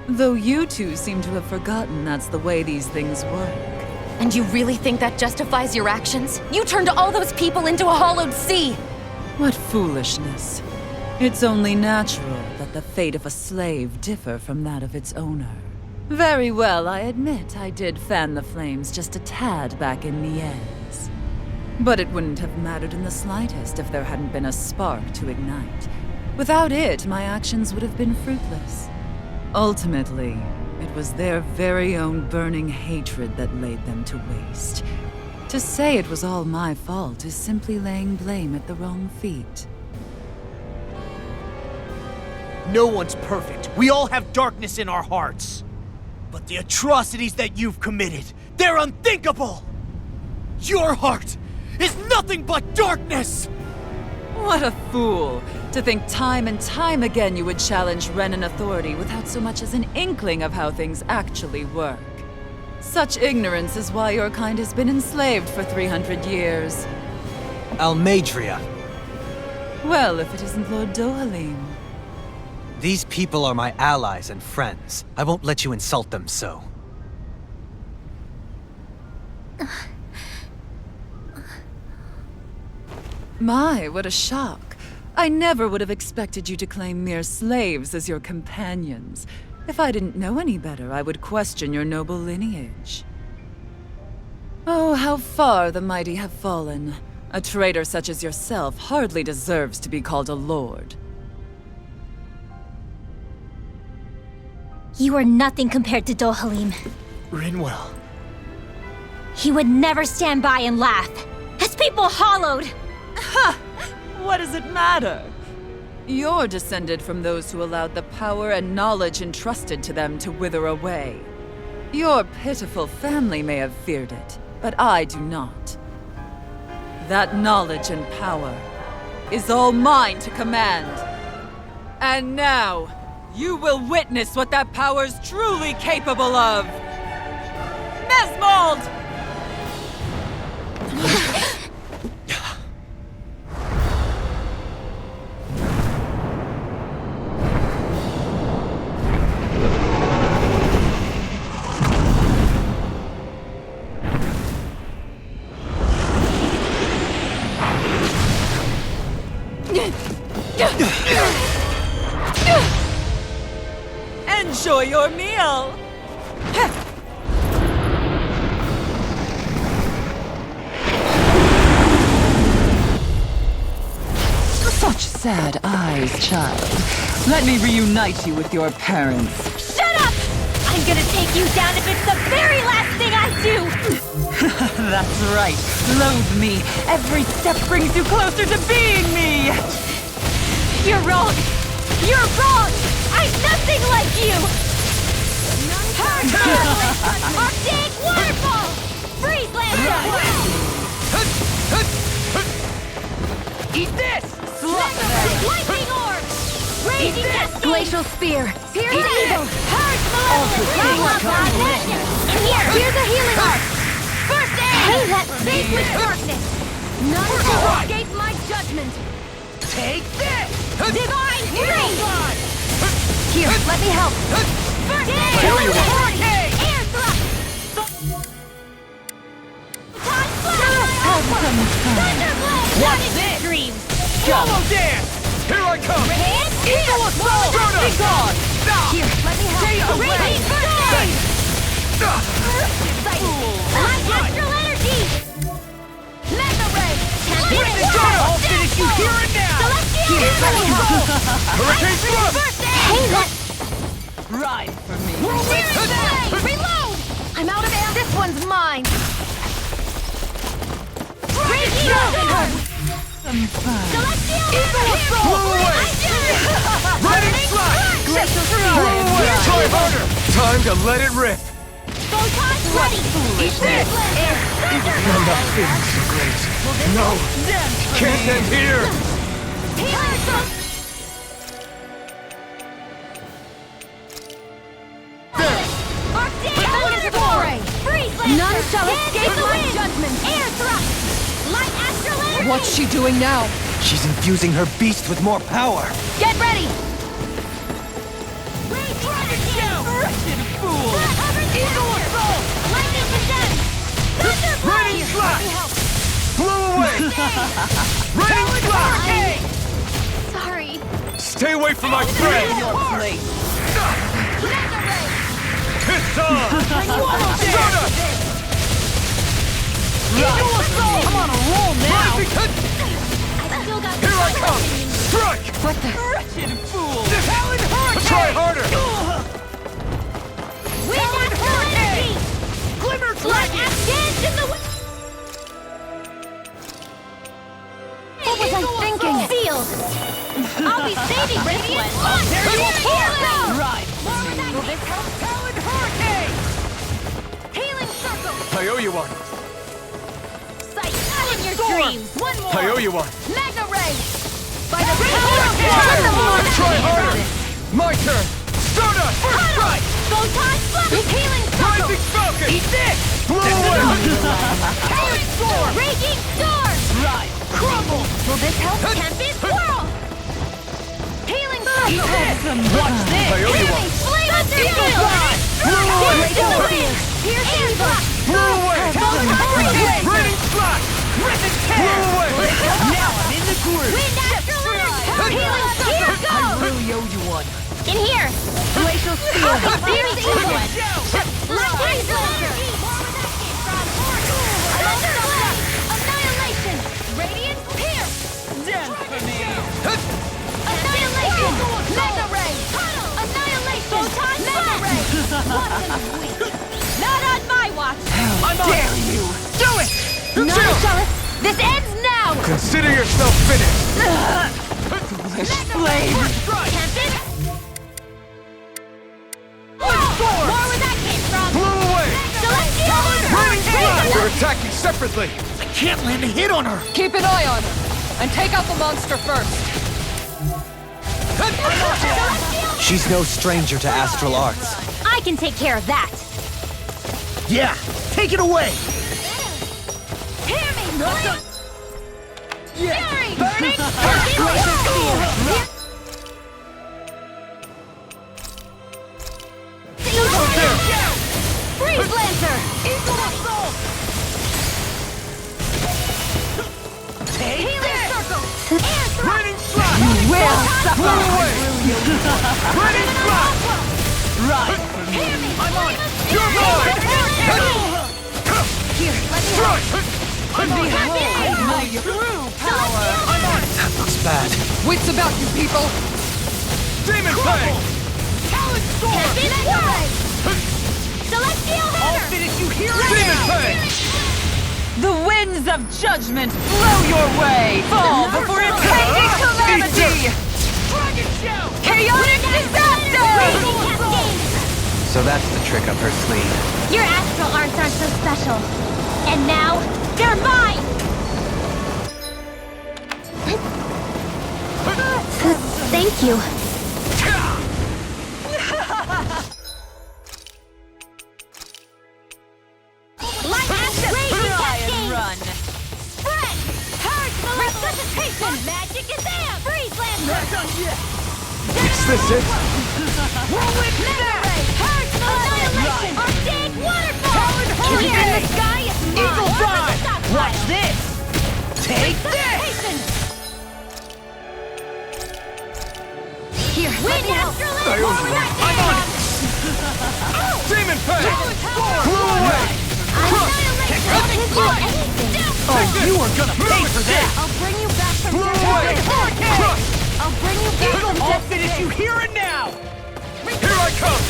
Though you two seem to have forgotten that's the way these things work. And you really think that justifies your actions? You turned all those people into a hollowed sea! What foolishness. It's only natural that the fate of a slave differ from that of its owner. Very well, I admit I did fan the flames just a tad back in Niez. But it wouldn't have mattered in the slightest if there hadn't been a spark to ignite. Without it, my actions would have been fruitless. Ultimately, it was their very own burning hatred that laid them to waste. To say it was all my fault is simply laying blame at the wrong feet. No one's perfect. We all have darkness in our hearts. But the atrocities that you've committed, they're unthinkable! Your heart is nothing but darkness! What a fool! To think time and time again you would challenge Renan authority without so much as an inkling of how things actually work. Such ignorance is why your kind has been enslaved for 300 years. Almeidrea. Well, if it isn't Lord Dohalim. These people are my allies and friends. I won't let you insult them so. My, what a shock. I never would have expected you to claim mere slaves as your companions. If I didn't know any better, I would question your noble lineage. Oh, how far the mighty have fallen. A traitor such as yourself hardly deserves to be called a lord. You are nothing compared to Dohalim. Rinwell. He would never stand by and laugh. His people hollowed! Ha! What does it matter? You're descended from those who allowed the power and knowledge entrusted to them to wither away. Your pitiful family may have feared it, but I do not. That knowledge and power is all mine to command. And now, you will witness what that power's truly capable of! Mesmold! Enjoy your meal! Such sad eyes, child. Let me reunite you with your parents. Shut up! I'm gonna take you down if it's the very last thing I do! That's right. Loathe me. Every step brings you closer to being me! You're wrong! You're wrong! I'm nothing like you! Arctic Waterfall! Freeze Lancer! Eat this! Lightning Orb! Raging Destiny! Glacial Spear! Pierce Eagle! Purge Malevolence! And here's a healing arc! First aid! Hey, that big with darkness! None shall escape my judgment! Take this! Divine Freeze! Here, let me help! First aid! Hurricane! Air thrust! Time Thunderblade! What's this? Dreams! Swallow dance! Here I come! Eagle Assault! Be gone! Here, let me help! Raging First Aid! Light Astral Energy! Mega Ray! I'll finish you here and now! Celestial Eagle! Hurricane Thrust! First Aid! Ride for me. Searing Blade! Reload! I'm out of air. This one's mine! Raging Thunder! Celestial Eagle Blow away! Lightning Slash! Glacial Blow away! Try harder! Time to let it rip! Photon ready! This! I'm not feeling so great. No! Can't end here! None shall escape my judgment! Air thrust! Light astral energy! What's she doing now? She's infusing her beast with more power. Get ready! Wretched fool! Eagle Assault! Lightning Descent! Thunderblade! Raining Slash! Blow away! Raining Slash! Sorry. Stay away from my friend! Piss on! Soda! Eagle Assault! I'm on a roll now! Rising Hit! I still got Here I come! Strike! What the? Wretched fool! Talon Hurricane! Try harder! Wind Astral Energy! Glimmer Light Dragon! Dance in the wind! What was I thinking? Sealed! I'll be saving Radiant Launch! Here goes! Ride! Will this help? Talon Hurricane! Healing Circle! I owe you one! Sight! Not in your dreams! One more! I owe you one! Magna Ray! By the power of the Try harder! My turn! Soda! First strike! Photon Flux! Healing Circle! Rising Falcon! Eat this! Blow away! Healing Storm! Raging Storm! Ride! Crumble! Will this help? Tempest Whirl! Healing Circle! Eat this! Watch this! I owe you one! Flame Thunderblade! Blow away! Piercing Blast! Blow away! Raining Slash! Blow away! Now I'm in the groove. Wind Astral Energy! Healing Circle! Here I goes! really owe you one. In here! Glacial Spear! Fierce influence! Freeze Lancer! Thunder Blade! Annihilation! Radiant Pierce! Dance for me! Annihilation! Mega Ray! Annihilation! Mega Ray! Not on my watch! Dare you! Do it! No, Jealous! This ends now! Consider yourself finished! Flame! Tempest! More where that came from! Blow away! Celestial Order! They're attacking separately! I can't land a hit on her! Keep an eye on her, and take out the monster first. She's no stranger to astral arts. I can take care of that! Yeah, take it away! Hear me! Fury! Burning! Freeze Lancer! Eagle Assault! Healing Circle! Air Thrust! Raining Slap! Will Blow away! Raining Slap! Right! Hear me! I'm on! You're mine! Here, let me Strike! Behold my true power! That looks bad. Wits about you, people! Demon Fang! Talon Storm! Mega Ray! Celestial Hammer! Finish you here Demon Fang! The winds of judgment blow your way! Fall before impending calamity! Dragon Show! Chaotic disaster! Raging Cascade! So that's the trick up her sleeve. Your astral arts aren't so special. And now, they're mine! Thank you. Light Action! Raging Cascade! Run! Spread! Purge Resuscitation! Magic is amp! Freeze Lancer! Is this it? Whirlwind Mega Ray! Purge Annihilation! Arctic Waterfall! Clear in the sky is mine! Eagle Fly! Stockpile. Watch this! Take this! Resuscitation! Here, Wind Astral I'm on it! Demon Fang! Blow away! Oh, you are gonna pay for that! I'll bring you back from Blow death. away! Crush! I'll bring you back from I'll death. finish you here and now! Here I come!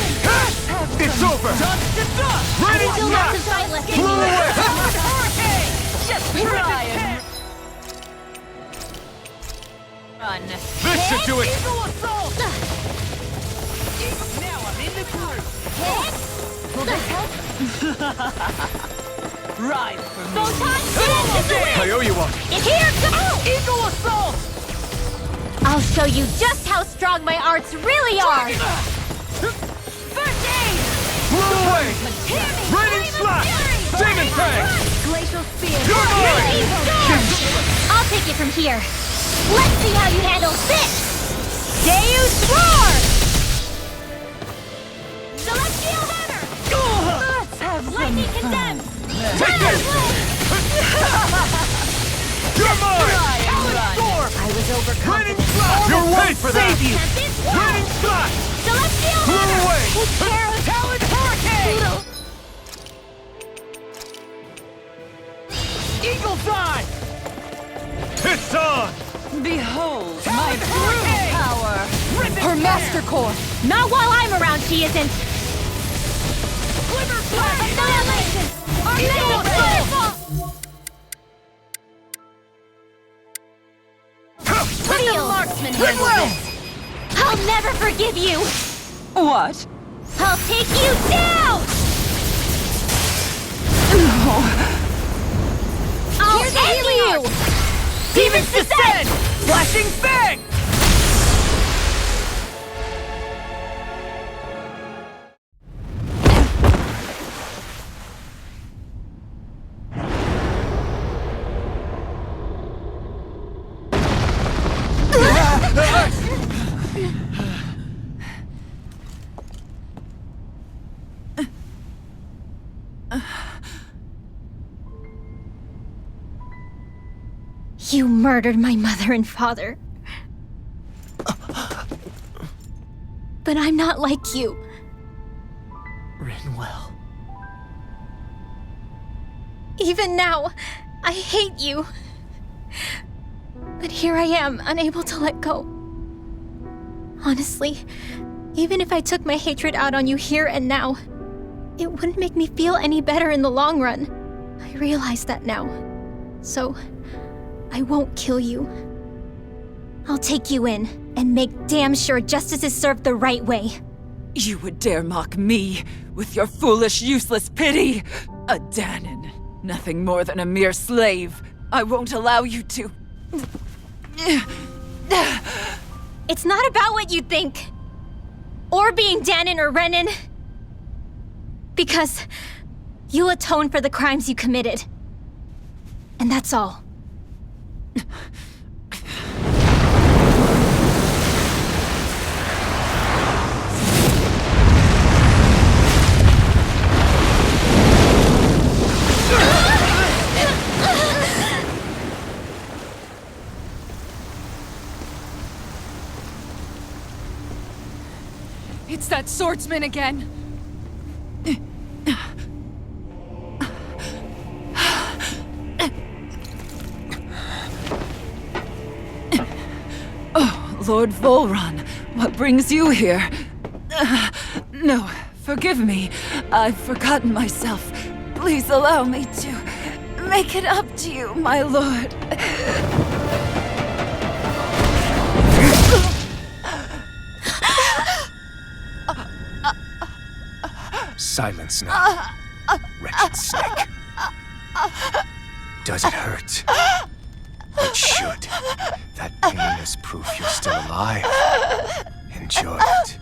It's over! Dust to dust! Raining Still Slap! lots of time left. Blow away! Hurricane! Just try and run! This should do it! Eagle Assault! Now I'm in the groove! Will this help? Ride for me! Photon Dance is the I win! owe you one! Here goes! Eagle Assault! I'll show you just how strong my arts really are! First aid! Blow away! Raining Slap! Demon Fang! Glacial Spear! You're mine! Raging Storm! I'll take it from here. Let's see how you handle this! Deus Roar! Celestial Hammer! Let's have Lightning some fun! Condemned! Take this! You're mine! Storm! I was overcome. Raining Slap! You're paid for that! Save you! Tempest Wall! Raining Slap! Celestial Blow Hammer! away! Take care of Talon Hurricane! Eagle Fly! It's on! Behold my Talon true Hurricane! power! Her Master Core! Not while I'm around, she isn't! Glimmer Flame! Annihilation! Mega Waterfall! Wheel! Marksman Goodwill! I'll never forgive you! What? I'll take you down! I'll end you! Demons Descend! Flashing Fang! You murdered my mother and father. But I'm not like you. Rinwell. Even now, I hate you. But here I am, unable to let go. Honestly, even if I took my hatred out on you here and now, it wouldn't make me feel any better in the long run. I realize that now. So, I won't kill you. I'll take you in and make damn sure justice is served the right way. You would dare mock me with your foolish, useless pity? A Dahnan, nothing more than a mere slave. I won't allow you to... It's not about what you think. Or being Dahnan or Renan. Because you'll atone for the crimes you committed. And that's all. It's that swordsman again. Oh, Lord Volron, what brings you here? No, forgive me. I've forgotten myself. Please allow me to make it up to you, my lord. Silence now, wretched snake. Does it hurt? It should. That pain is proof you're still alive. Enjoy it.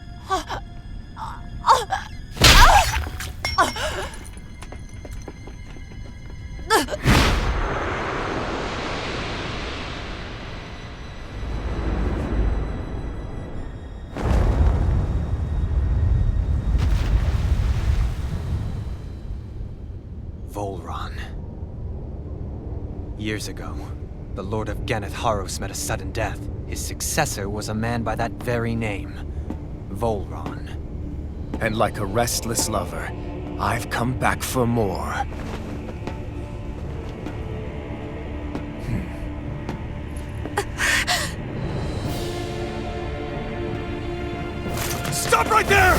Volron. Years ago, the Lord of Ganeth Haros met a sudden death. His successor was a man by that very name, Volron. And like a restless lover, I've come back for more. Stop right there!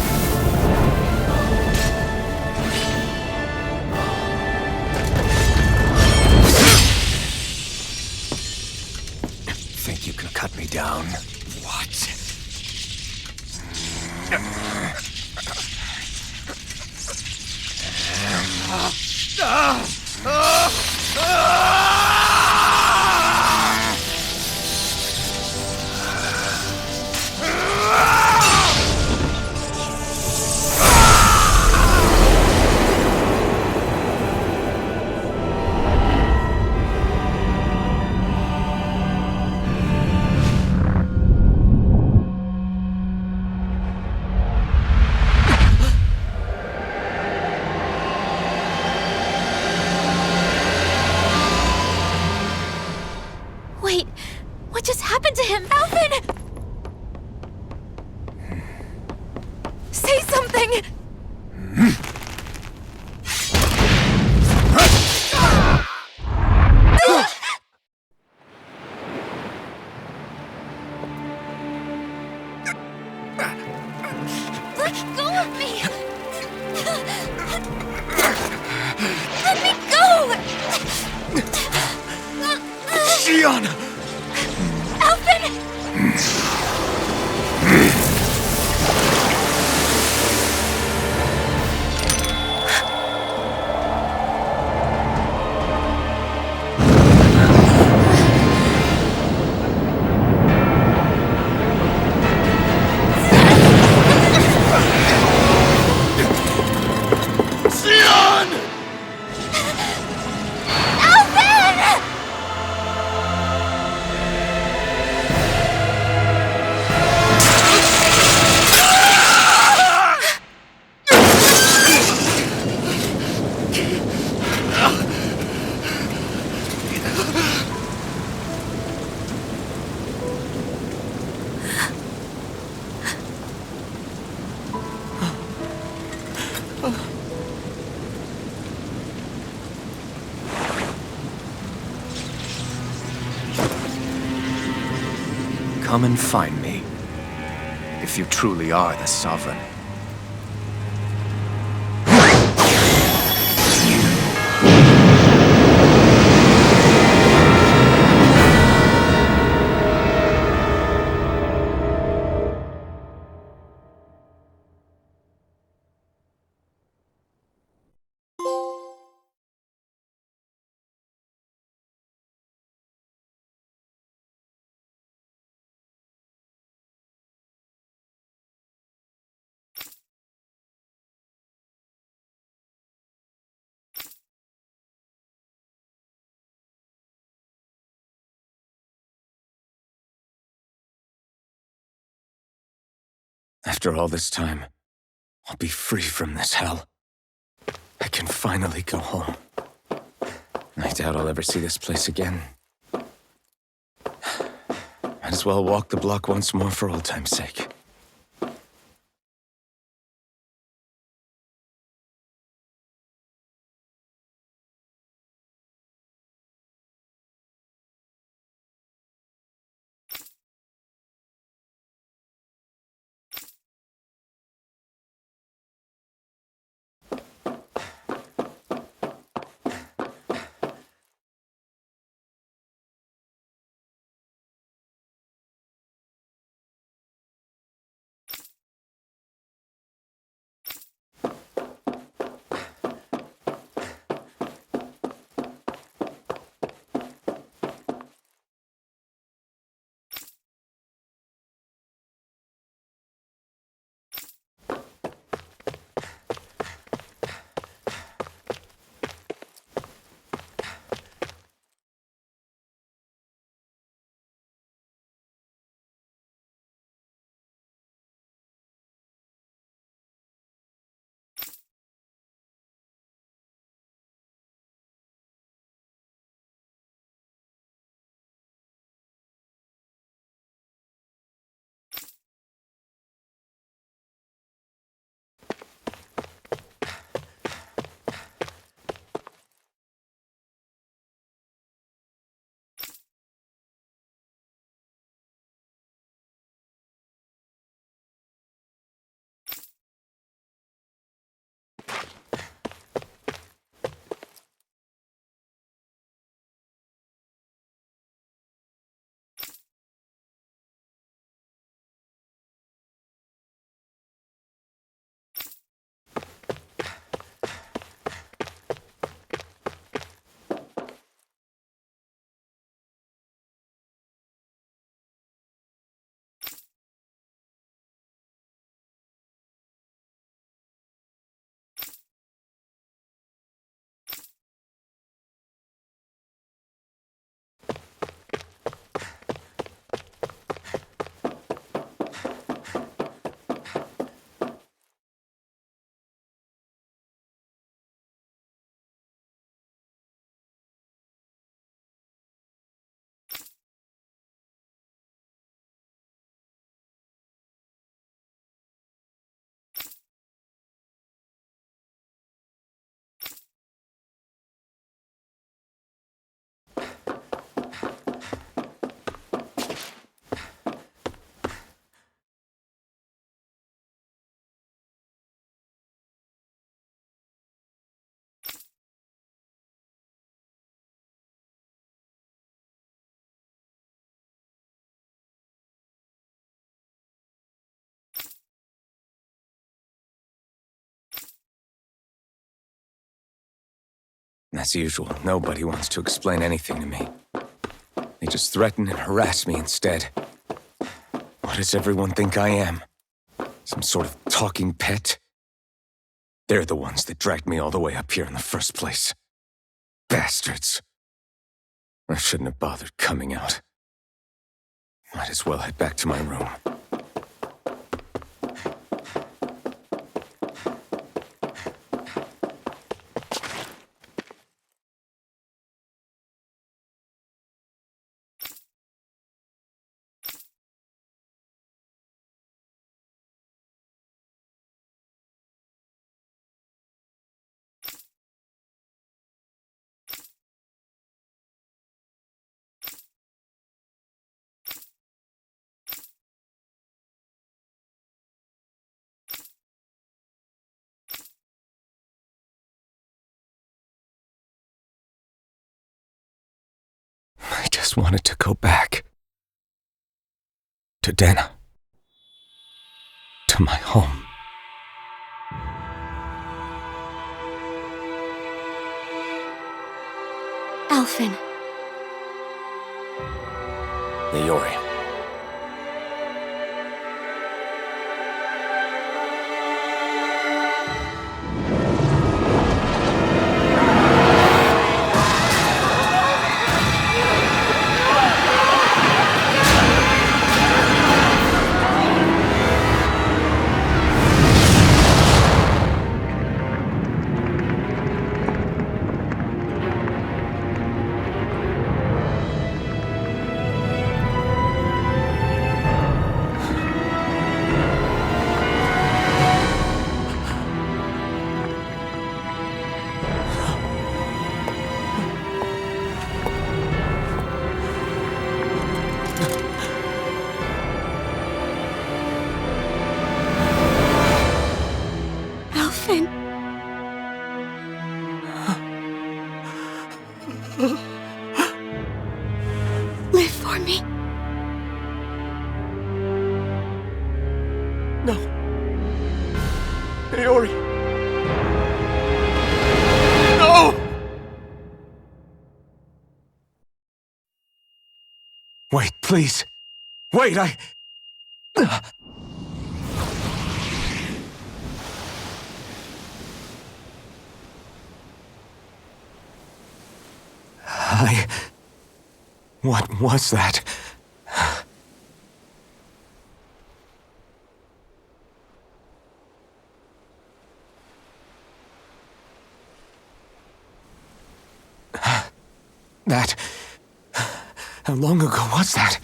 Think you can cut me down? What? Wait, what just happened to him? Alvin! Say something! Let go of me! Let me go! Shionne! Alvin! Shionne! Alvin! come and find me. If you truly are the Sovereign. After all this time, I'll be free from this hell. I can finally go home. I doubt I'll ever see this place again. Might as well walk the block once more for old time's sake. As usual, nobody wants to explain anything to me. They just threaten and harass me instead. What does everyone think I am? Some sort of talking pet? They're the ones that dragged me all the way up here in the first place. Bastards. I shouldn't have bothered coming out. Might as well head back to my room. just wanted to go back. To Dana. To my home. Alphen. Leori. Alphen. Live for me. No. Leori. No! Wait, please. Wait, What was that? That... How long ago was that?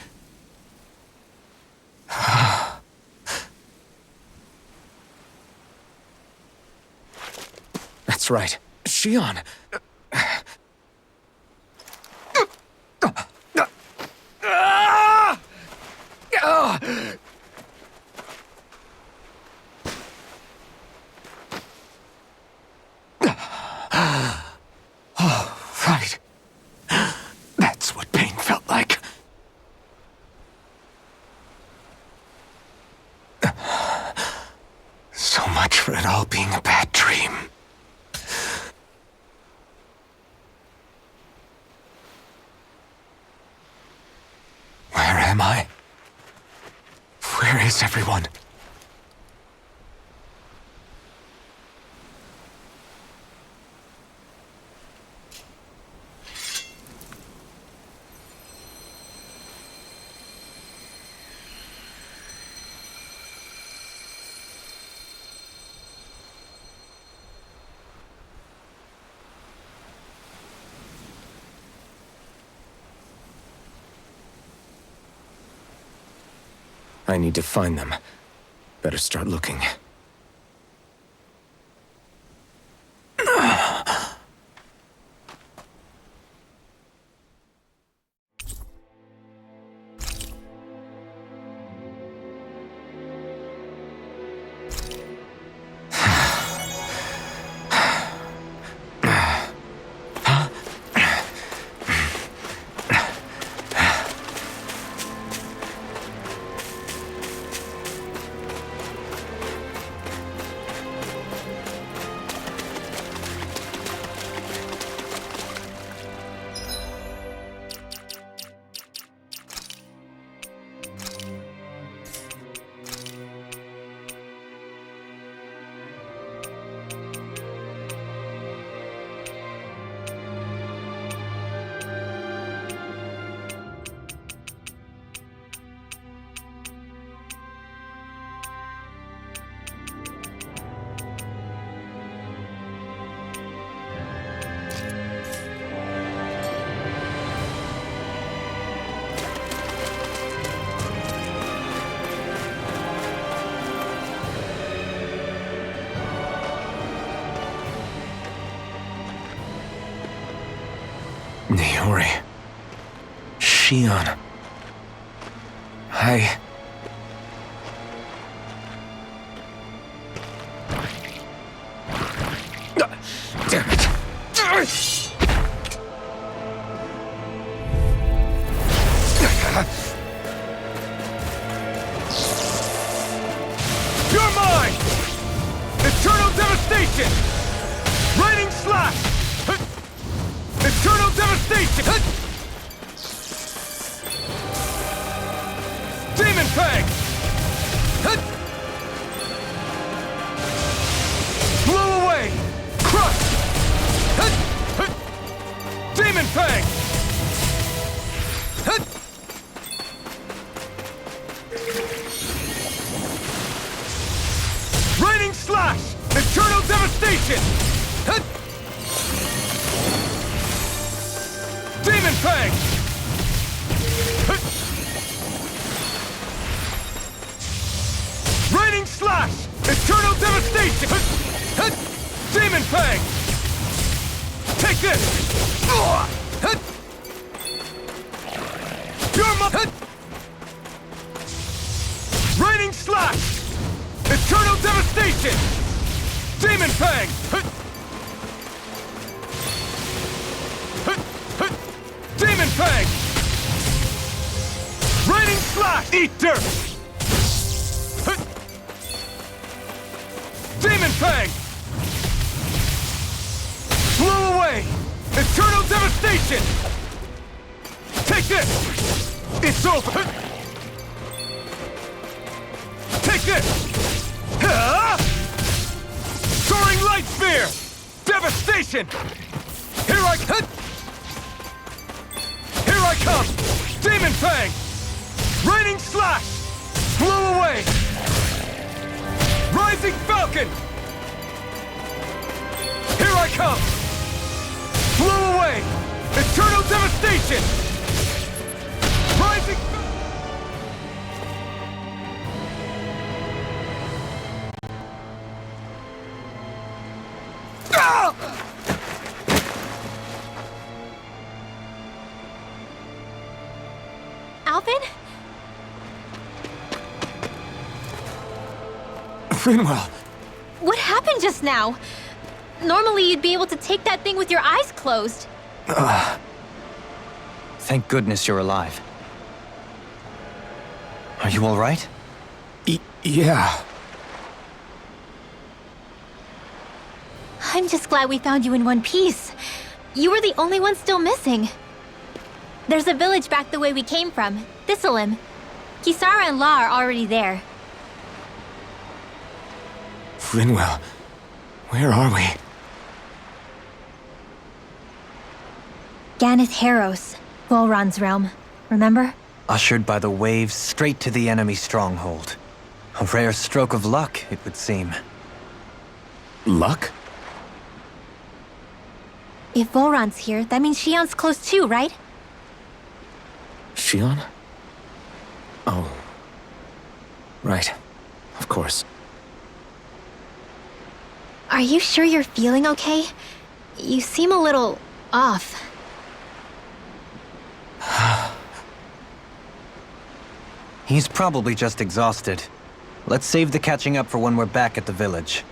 That's right. Shion. Oh, right. That's what pain felt like. So much for it all being a bad dream. Where am I? Where is everyone? I need to find them. Better start looking. Leori. Shion. Damn it! devastation! Demon Fang! Blow away! Crush! Demon Fang! Raining Slash! Eternal devastation! Demon Fang! Raining Slash! Eternal devastation! Demon Fang! Take this! Pure Raining Slash! Eternal devastation! Demon Fang! Demon Fang! Raining Slash! Eat dirt! Demon Fang! Blow away! Eternal devastation! Take this! It's over! Take this! Soaring Light Sphere! Devastation! Here I come! Demon Fang! Raining Slash! Blow away! Rising Falcon! Here I come! Blow away! Eternal devastation! Rising Alvin? Rinwell! What happened just now? Normally you'd be able to take that thing with your eyes closed. Thank goodness you're alive. Are you all right? Yeah. I'm just glad we found you in one piece. You were the only one still missing. There's a village back the way we came from, Thistleim. Kisara and La are already there. Rinwell, where are we? Ganeth Haros, Volron's realm. Remember? Ushered by the waves straight to the enemy stronghold. A rare stroke of luck, it would seem. Luck? If Volron's here, that means Shion's close too, right? Shion? Oh. Right. Of course. Are you sure you're feeling okay? You seem a little off. He's probably just exhausted. Let's save the catching up for when we're back at the village.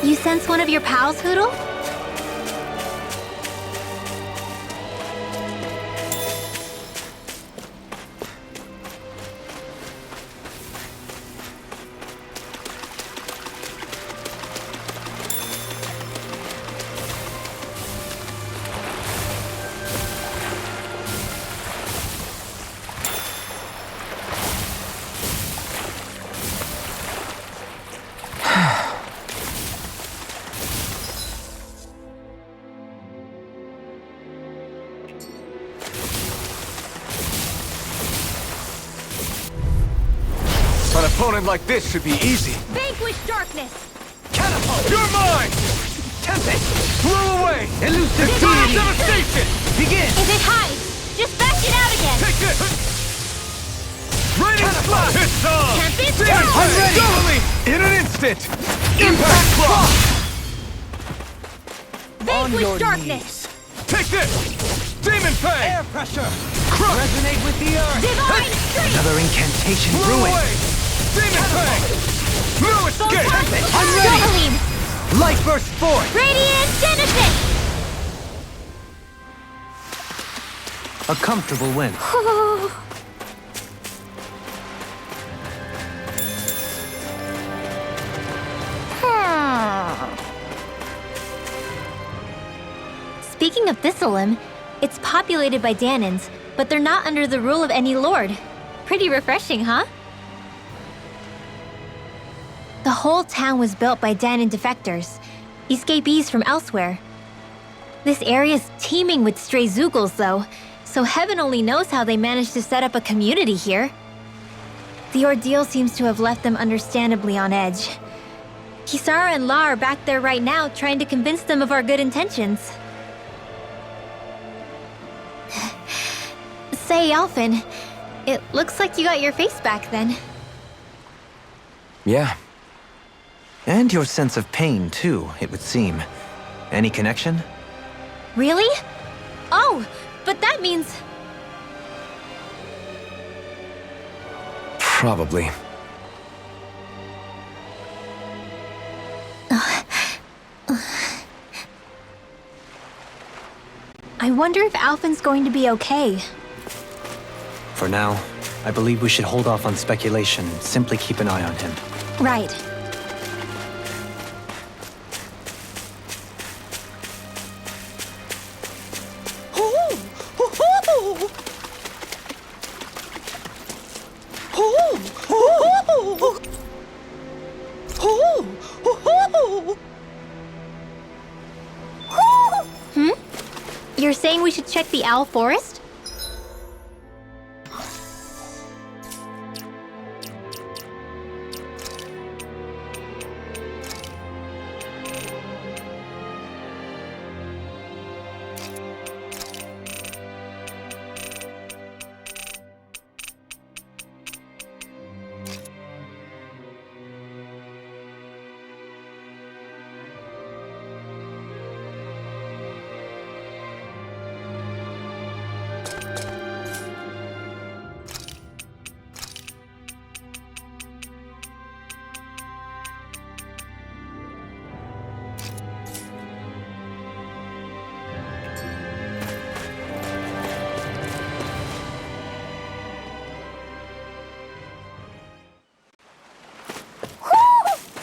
You sense one of your pals, Hootle? opponent like this should be easy. Vanquish darkness! Catapult! You're mine! Tempest! Blow away! Elusive Divine! Devastation! Begin! If it hides, just bash it out again! Take this! Raining Slash! It's on! Tempest, Demon go! Fang! Go! In an instant! Impact Claw! Vanquish darkness! Take this! Demon Fang! Air pressure! Crush! Resonate with the earth! Divine strength! Another incantation Blow brewing! away! Demon Fang! No escape! I'm ready! Doubling! Light burst forth! Radiant Genesis! A comfortable win. Speaking of Thistleum, it's populated by Danans, but they're not under the rule of any lord. Pretty refreshing, huh? The whole town was built by Danan defectors, escapees from elsewhere. This area's teeming with stray Zeugles, though, so heaven only knows how they managed to set up a community here. The ordeal seems to have left them understandably on edge. Kisara and La are back there right now trying to convince them of our good intentions. Say, Alphen, it looks like you got your face back then. Yeah. And your sense of pain, too, it would seem. Any connection? Really? Oh, but that means... Probably. I wonder if Alphen's going to be okay. For now, I believe we should hold off on speculation and simply keep an eye on him. Right. You're saying we should check the Owl Forest?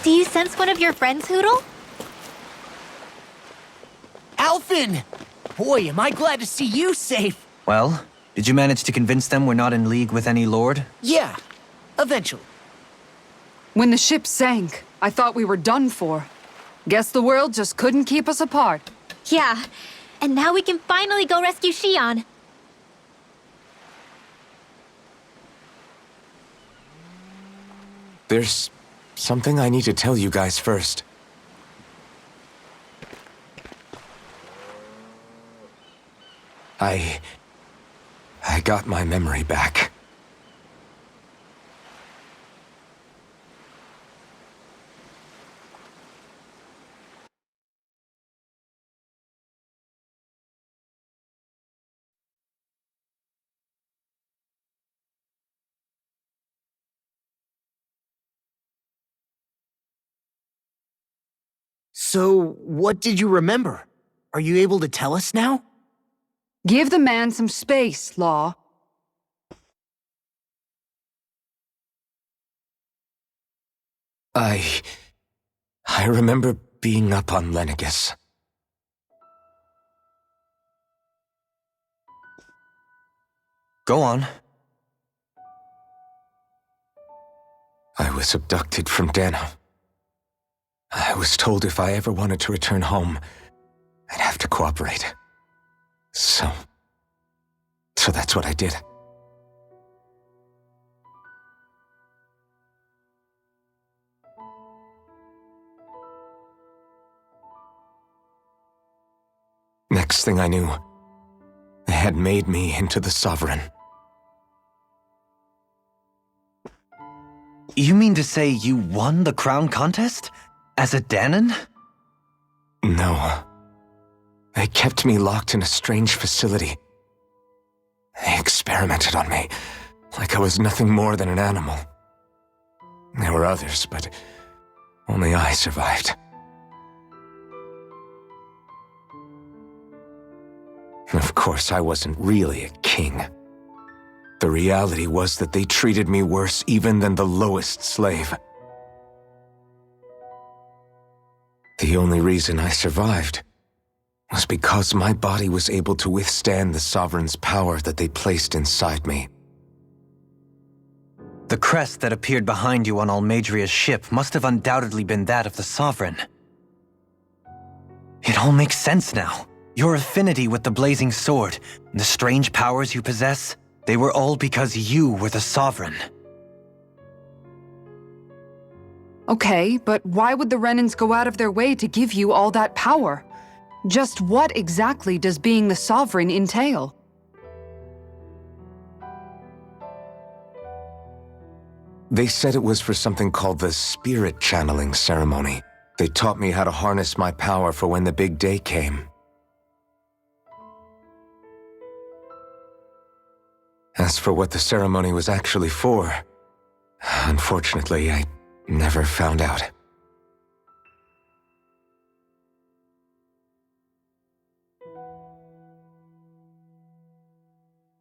Do you sense one of your friends, Hootle? Alphen! Boy, am I glad to see you safe. Well, did you manage to convince them we're not in league with any lord? Yeah, eventually. When the ship sank, I thought we were done for. Guess the world just couldn't keep us apart. Yeah, and now we can finally go rescue Xion. There's something I need to tell you guys first. I got my memory back. So, what did you remember? Are you able to tell us now? Give the man some space, Law. I remember being up on Lenegis. Go on. I was abducted from Dana. I was told if I ever wanted to return home, I'd have to cooperate. So that's what I did. next thing I knew, they had made me into the Sovereign. You mean to say you won the crown contest? As a Dahnan? No. They kept me locked in a strange facility. They experimented on me, like I was nothing more than an animal. There were others, but only I survived. Of course, I wasn't really a king. The reality was that they treated me worse even than the lowest slave. The only reason I survived was because my body was able to withstand the Sovereign's power that they placed inside me. The crest that appeared behind you on Almadria's ship must have undoubtedly been that of the Sovereign. It all makes sense now. Your affinity with the Blazing Sword, and the strange powers you possess, they were all because you were the Sovereign. Okay, but why would the Renans go out of their way to give you all that power? Just what exactly does being the Sovereign entail? They said it was for something called the Spirit Channeling Ceremony. They taught me how to harness my power for when the big day came. As for what the ceremony was actually for, unfortunately, I never found out.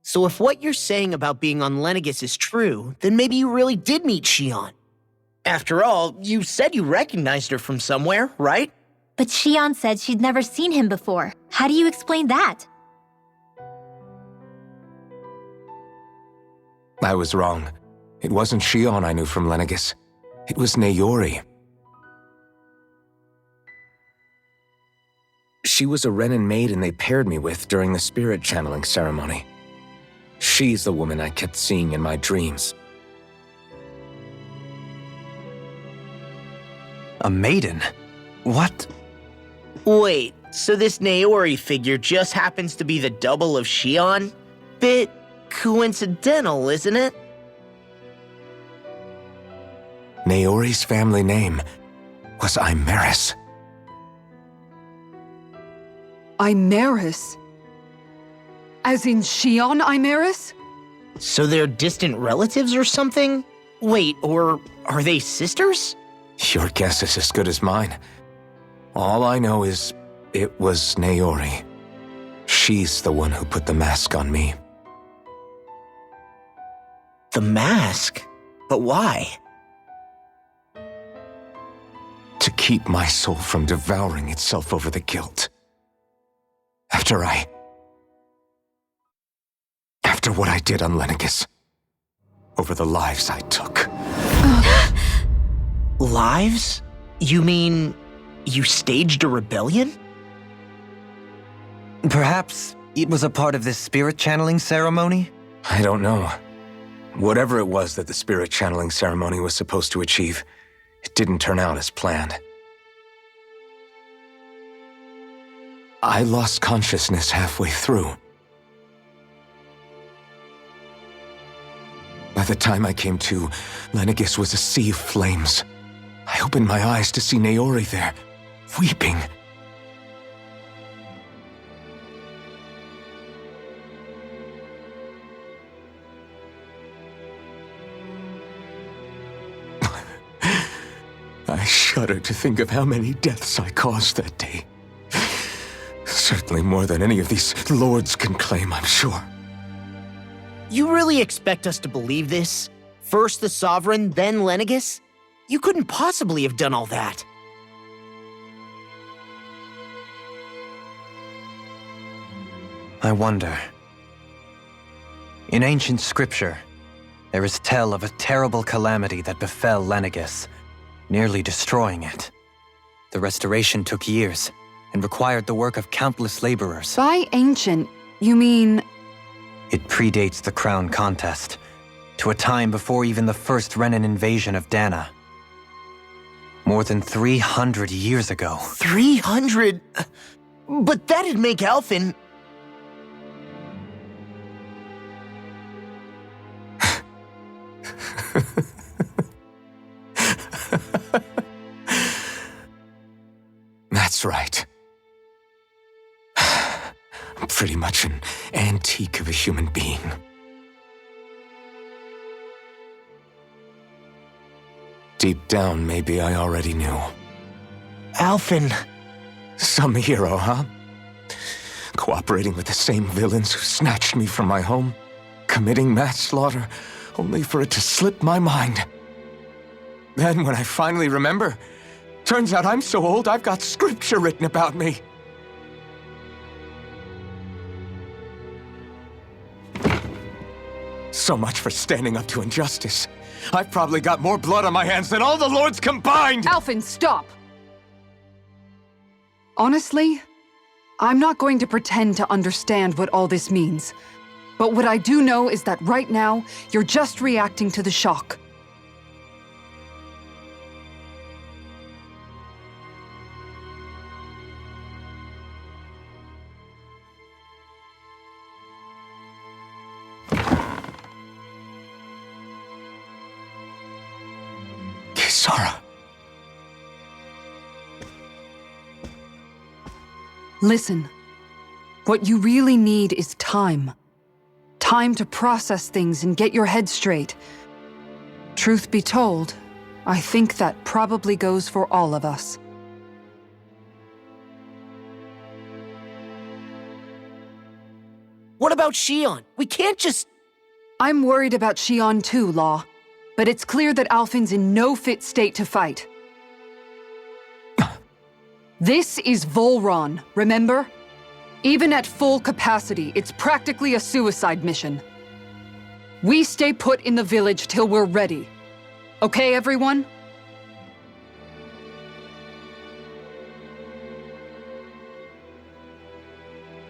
So if what you're saying about being on Lenegis is true, then maybe you really did meet Xion. After all, you said you recognized her from somewhere, right? But Xion said she'd never seen him before. How do you explain that? I was wrong. It wasn't Xion I knew from Lenegis. It was Naori. She was a Renan maiden they paired me with during the spirit channeling ceremony. She's the woman I kept seeing in my dreams. A maiden? What? Wait, so this Naori figure just happens to be the double of Xion? Bit coincidental, isn't it? Naori's family name was Imeris. Imeris? As in Xion Imeris? So they're distant relatives or something? Wait, or are they sisters? Your guess is as good as mine. All I know is it was Naori. She's the one who put the mask on me. The mask? But why? To keep my soul from devouring itself over the guilt. After what I did on Lenegis. Over the lives I took. Lives? You mean you staged a rebellion? Perhaps it was a part of this spirit channeling ceremony? I don't know. Whatever it was that the spirit channeling ceremony was supposed to achieve, it didn't turn out as planned. I lost consciousness halfway through. By the time I came to, Lenegis was a sea of flames. I opened my eyes to see Naori there, weeping. I shudder to think of how many deaths I caused that day. Certainly more than any of these lords can claim, I'm sure. You really expect us to believe this? First the Sovereign, then Lenegis? You couldn't possibly have done all that. I wonder. In ancient scripture, there is tell of a terrible calamity that befell Lenegis, nearly destroying it. The restoration took years, and required the work of countless laborers. By ancient, you mean... It predates the crown contest, to a time before even the first Renan invasion of Dahna. More than 300 years ago. 300? But that'd make Alphen... That's right. I'm pretty much an antique of a human being. Deep down, maybe I already knew. Alphen... Some hero, huh? Cooperating with the same villains who snatched me from my home, committing mass slaughter, only for it to slip my mind. Then, when I finally remember, turns out I'm so old I've got scripture written about me. So much for standing up to injustice. I've probably got more blood on my hands than all the lords combined! Alphen, stop! Honestly, I'm not going to pretend to understand what all this means. But what I do know is that right now, you're just reacting to the shock. Kisara. Listen, what you really need is time. Time to process things and get your head straight. Truth be told, I think that probably goes for all of us. What about Shion? We can't just... I'm worried about Shion too, Law. But it's clear that Alphen's in no fit state to fight. This is Volron, remember? Even at full capacity, it's practically a suicide mission. We stay put in the village till we're ready. Okay, everyone?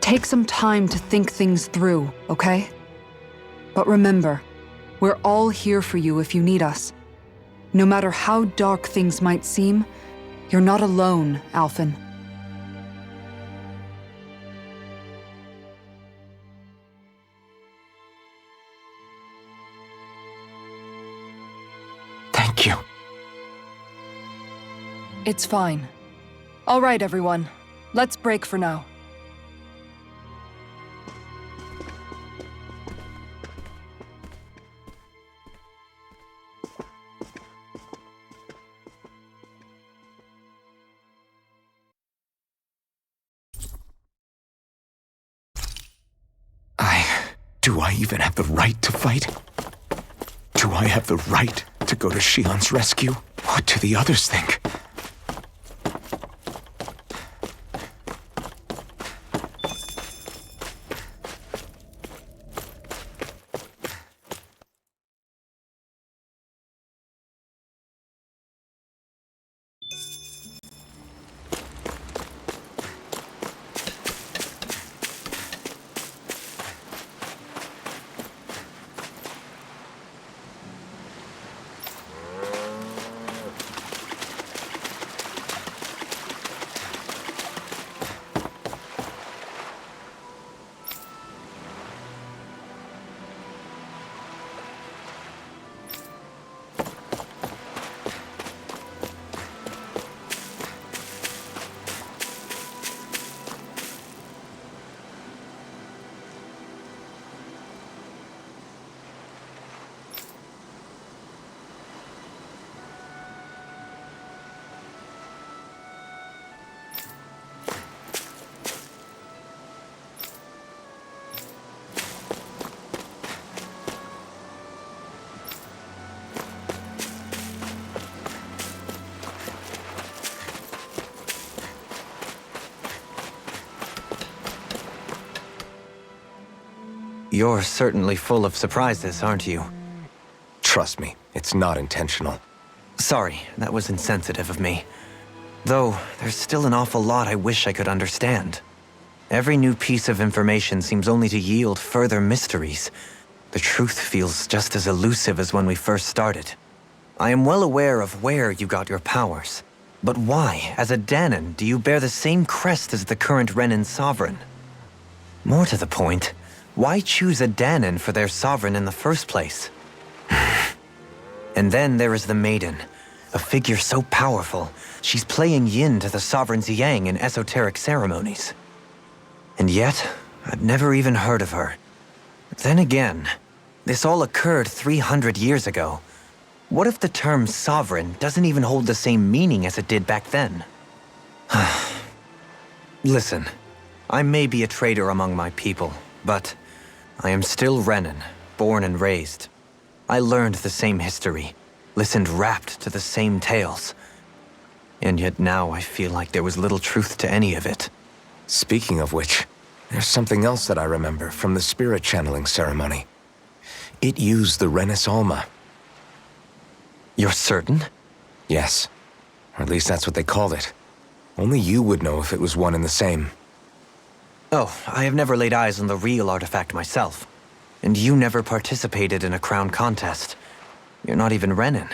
Take some time to think things through, okay? But remember, we're all here for you if you need us. No matter how dark things might seem, you're not alone, Alphen. Thank you. It's fine. All right, everyone. Let's break for now. Do I even have the right to fight? Do I have the right to go to Shion's rescue? What do the others think? You're certainly full of surprises, aren't you? Trust me, it's not intentional. Sorry, that was insensitive of me. Though, there's still an awful lot I wish I could understand. Every new piece of information seems only to yield further mysteries. The truth feels just as elusive as when we first started. I am well aware of where you got your powers. But why, as a Dahnan, do you bear the same crest as the current Renan sovereign? More to the point, why choose a Dahnan for their sovereign in the first place? And then there is the Maiden, a figure so powerful, she's playing yin to the sovereign's yang in esoteric ceremonies. And yet, I've never even heard of her. Then again, this all occurred 300 years ago. What if the term sovereign doesn't even hold the same meaning as it did back then? Listen, I may be a traitor among my people, but I am still Renan, born and raised. I learned the same history, listened rapt to the same tales. And yet now I feel like there was little truth to any of it. Speaking of which, there's something else that I remember from the spirit channeling ceremony. It used the Renis Alma. You're certain? Yes. Or at least that's what they called it. Only you would know if it was one and the same. Oh, I have never laid eyes on the real artifact myself. And you never participated in a crown contest. You're not even Renan.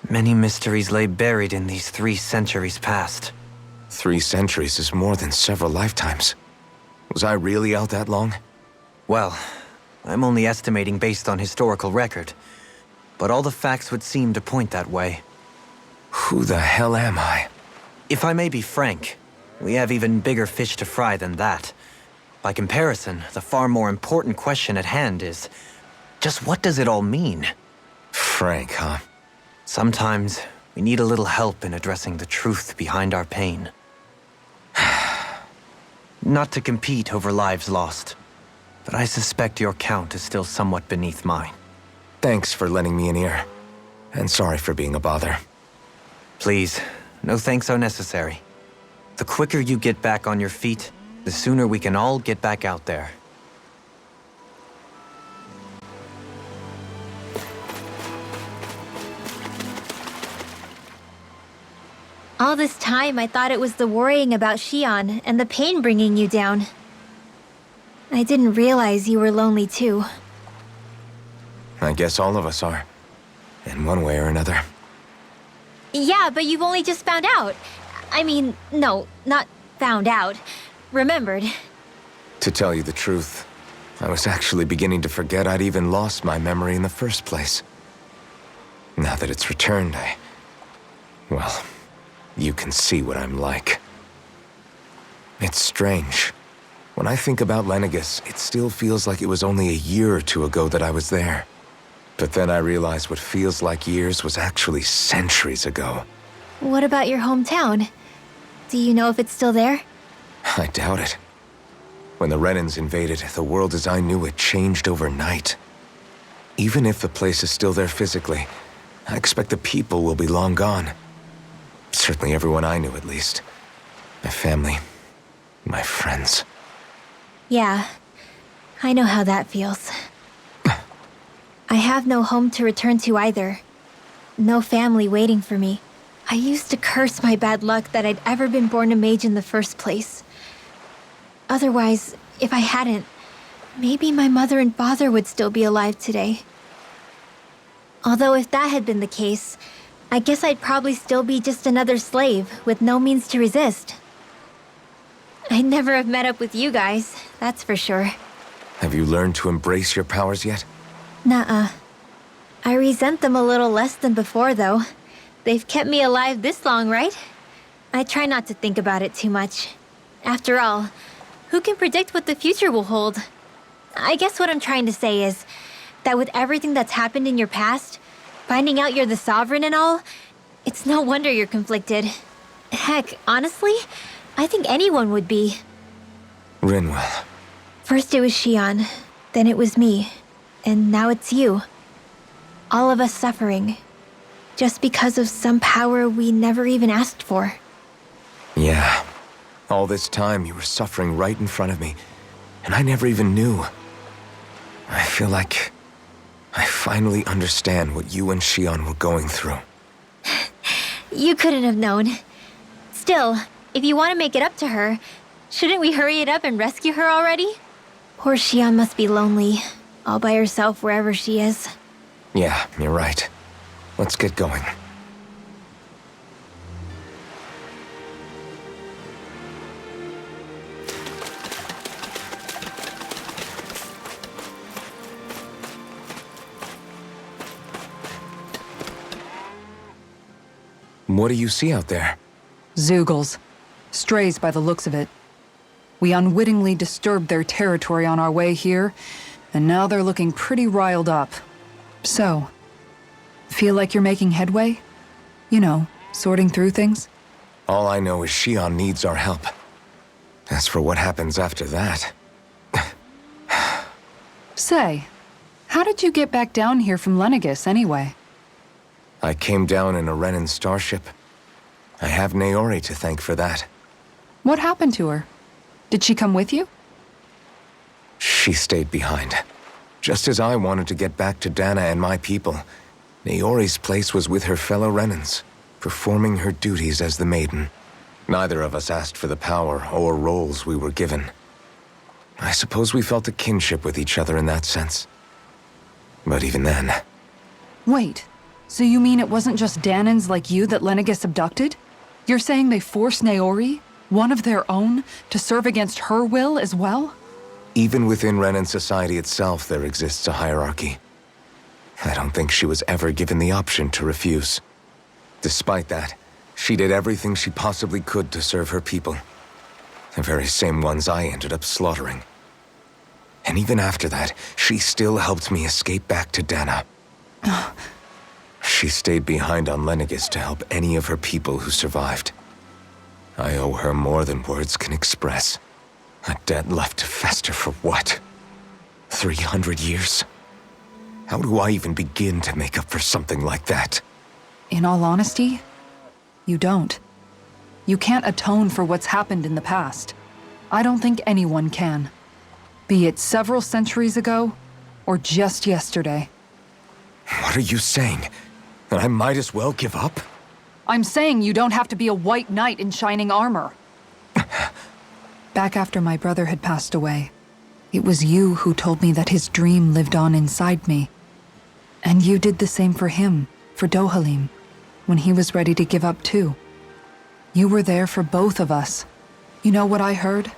Many mysteries lay buried in these 3 centuries past. 3 centuries is more than several lifetimes. Was I really out that long? Well, I'm only estimating based on historical record. But all the facts would seem to point that way. Who the hell am I? If I may be frank, we have even bigger fish to fry than that. By comparison, the far more important question at hand is, just what does it all mean? Frank, huh? Sometimes, we need a little help in addressing the truth behind our pain. Not to compete over lives lost, but I suspect your count is still somewhat beneath mine. Thanks for lending me an ear. And sorry for being a bother. Please, no thanks are necessary. The quicker you get back on your feet, the sooner we can all get back out there. All this time, I thought it was the worrying about Xion and the pain bringing you down. I didn't realize you were lonely too. I guess all of us are. In one way or another. Yeah, but you've only just found out. I mean, no, not found out. Remembered. To tell you the truth, I was actually beginning to forget I'd even lost my memory in the first place. Now that it's returned, well, you can see what I'm like. It's strange. When I think about Lenegis, it still feels like it was only a year or 2 ago that I was there. But then I realized what feels like years was actually centuries ago. What about your hometown? Do you know if it's still there? I doubt it. When the Renans invaded, the world as I knew it changed overnight. Even if the place is still there physically, I expect the people will be long gone. Certainly everyone I knew, at least. My family, my friends. Yeah, I know how that feels. I have no home to return to either. No family waiting for me. I used to curse my bad luck that I'd ever been born a mage in the first place. Otherwise, if I hadn't, maybe my mother and father would still be alive today. Although if that had been the case, I guess I'd probably still be just another slave with no means to resist. I'd never have met up with you guys, that's for sure. Have you learned to embrace your powers yet? Nuh-uh. I resent them a little less than before, though. They've kept me alive this long, right? I try not to think about it too much. After all, who can predict what the future will hold? I guess what I'm trying to say is that with everything that's happened in your past, finding out you're the Sovereign and all, it's no wonder you're conflicted. Heck, honestly, I think anyone would be. Rinwell. First it was Xion, then it was me, and now it's you. All of us suffering, just because of some power we never even asked for. Yeah. All this time you were suffering right in front of me, and I never even knew. I feel like I finally understand what you and Xion were going through. You couldn't have known. Still, if you want to make it up to her, shouldn't we hurry it up and rescue her already? Poor Xion must be lonely, all by herself wherever she is. Yeah, you're right. Let's get going. What do you see out there? Zeugles. Strays by the looks of it. We unwittingly disturbed their territory on our way here, and now they're looking pretty riled up. So, feel like you're making headway? You know, sorting through things? All I know is Shion needs our help. As for what happens after that... Say, how did you get back down here from Lenegis, anyway? I came down in a Renan starship. I have Naori to thank for that. What happened to her? Did she come with you? She stayed behind. Just as I wanted to get back to Dana and my people, Naori's place was with her fellow Renans, performing her duties as the Maiden. Neither of us asked for the power or roles we were given. I suppose we felt a kinship with each other in that sense. But even then... Wait, so you mean it wasn't just Danans like you that Lenegis abducted? You're saying they forced Naori, one of their own, to serve against her will as well? Even within Renan society itself, there exists a hierarchy. I don't think she was ever given the option to refuse. Despite that, she did everything she possibly could to serve her people. The very same ones I ended up slaughtering. And even after that, she still helped me escape back to Dana. She stayed behind on Lenegis to help any of her people who survived. I owe her more than words can express. A debt left to fester for what? 300 years? How do I even begin to make up for something like that? In all honesty, you don't. You can't atone for what's happened in the past. I don't think anyone can. Be it several centuries ago, or just yesterday. What are you saying? That I might as well give up? I'm saying you don't have to be a white knight in shining armor. Back after my brother had passed away, it was you who told me that his dream lived on inside me. And you did the same for him, for Dohalim, when he was ready to give up too. You were there for both of us. You know what I heard?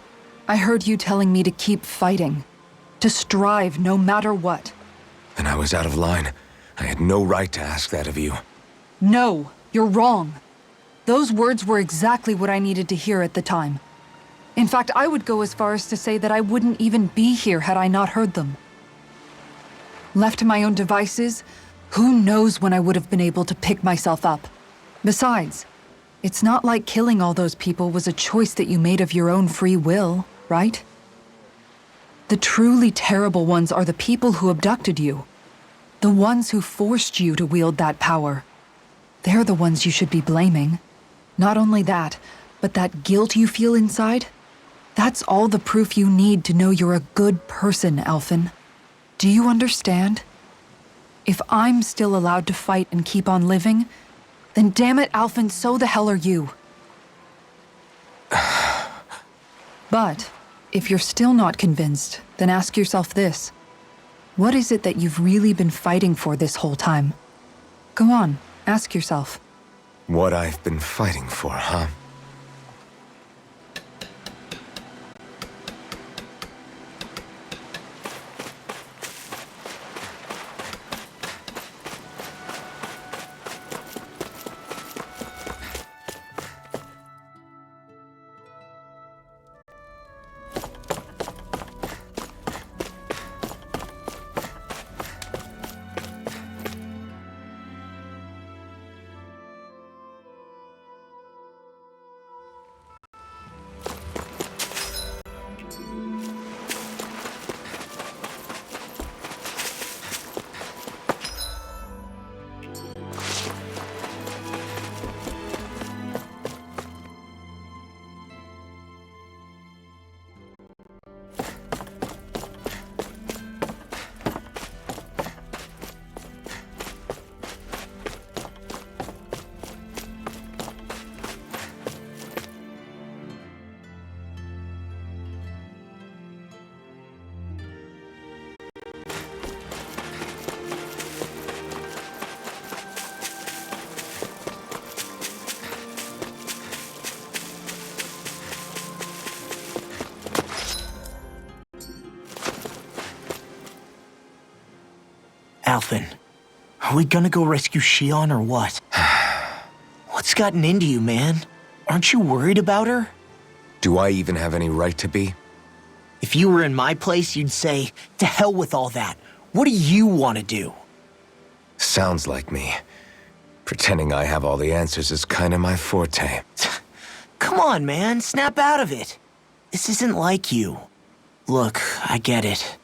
I heard you telling me to keep fighting. To strive no matter what. And I was out of line. I had no right to ask that of you. No, you're wrong. Those words were exactly what I needed to hear at the time. In fact, I would go as far as to say that I wouldn't even be here had I not heard them. Left to my own devices, who knows when I would have been able to pick myself up. Besides, it's not like killing all those people was a choice that you made of your own free will, right? The truly terrible ones are the people who abducted you. The ones who forced you to wield that power. They're the ones you should be blaming. Not only that, but that guilt you feel inside, that's all the proof you need to know you're a good person, Alphen. Do you understand? If I'm still allowed to fight and keep on living, then damn it, Alphen, so the hell are you. But, if you're still not convinced, then ask yourself this. What is it that you've really been fighting for this whole time? Go on, ask yourself. What I've been fighting for, huh? Alphen, are we gonna go rescue Shion or what? What's gotten into you, man? Aren't you worried about her? Do I even have any right to be? If you were in my place, you'd say, to hell with all that. What do you want to do? Sounds like me. Pretending I have all the answers is kind of my forte. Come on, man, snap out of it. This isn't like you. Look, I get it.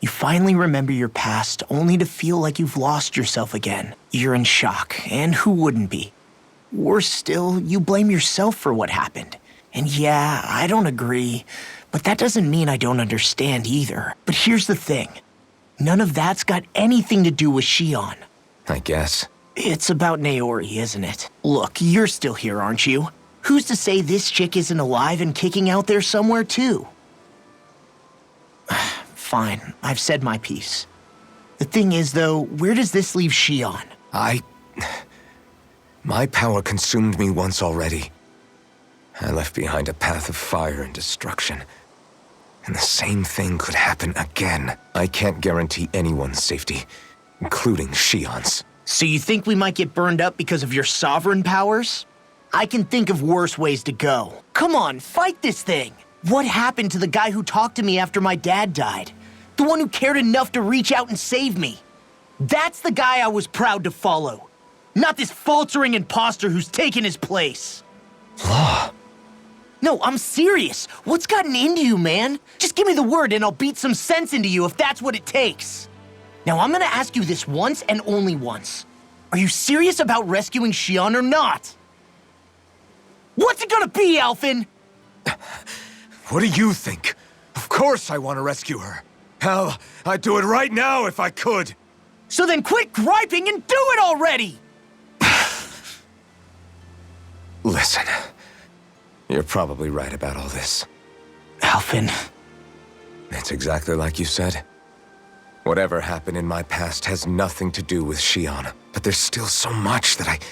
You finally remember your past, only to feel like you've lost yourself again. You're in shock, and who wouldn't be? Worse still, you blame yourself for what happened. And yeah, I don't agree, but that doesn't mean I don't understand either. But here's the thing. None of that's got anything to do with Shion. I guess. It's about Naori, isn't it? Look, you're still here, aren't you? Who's to say this chick isn't alive and kicking out there somewhere, too? Fine, I've said my piece. The thing is, though, where does this leave Shion? My power consumed me once already. I left behind a path of fire and destruction. And the same thing could happen again. I can't guarantee anyone's safety, including Shion's. So you think we might get burned up because of your sovereign powers? I can think of worse ways to go. Come on, fight this thing! What happened to the guy who talked to me after my dad died? The one who cared enough to reach out and save me? That's the guy I was proud to follow. Not this faltering imposter who's taken his place. Law. No, I'm serious. What's gotten into you, man? Just give me the word and I'll beat some sense into you if that's what it takes. Now, I'm gonna ask you this once and only once. Are you serious about rescuing Shion or not? What's it gonna be, Alphen? What do you think? Of course I want to rescue her. Hell, I'd do it right now if I could. So then quit griping and do it already! Listen, you're probably right about all this. Alphen. It's exactly like you said. Whatever happened in my past has nothing to do with Shion. But there's still so much that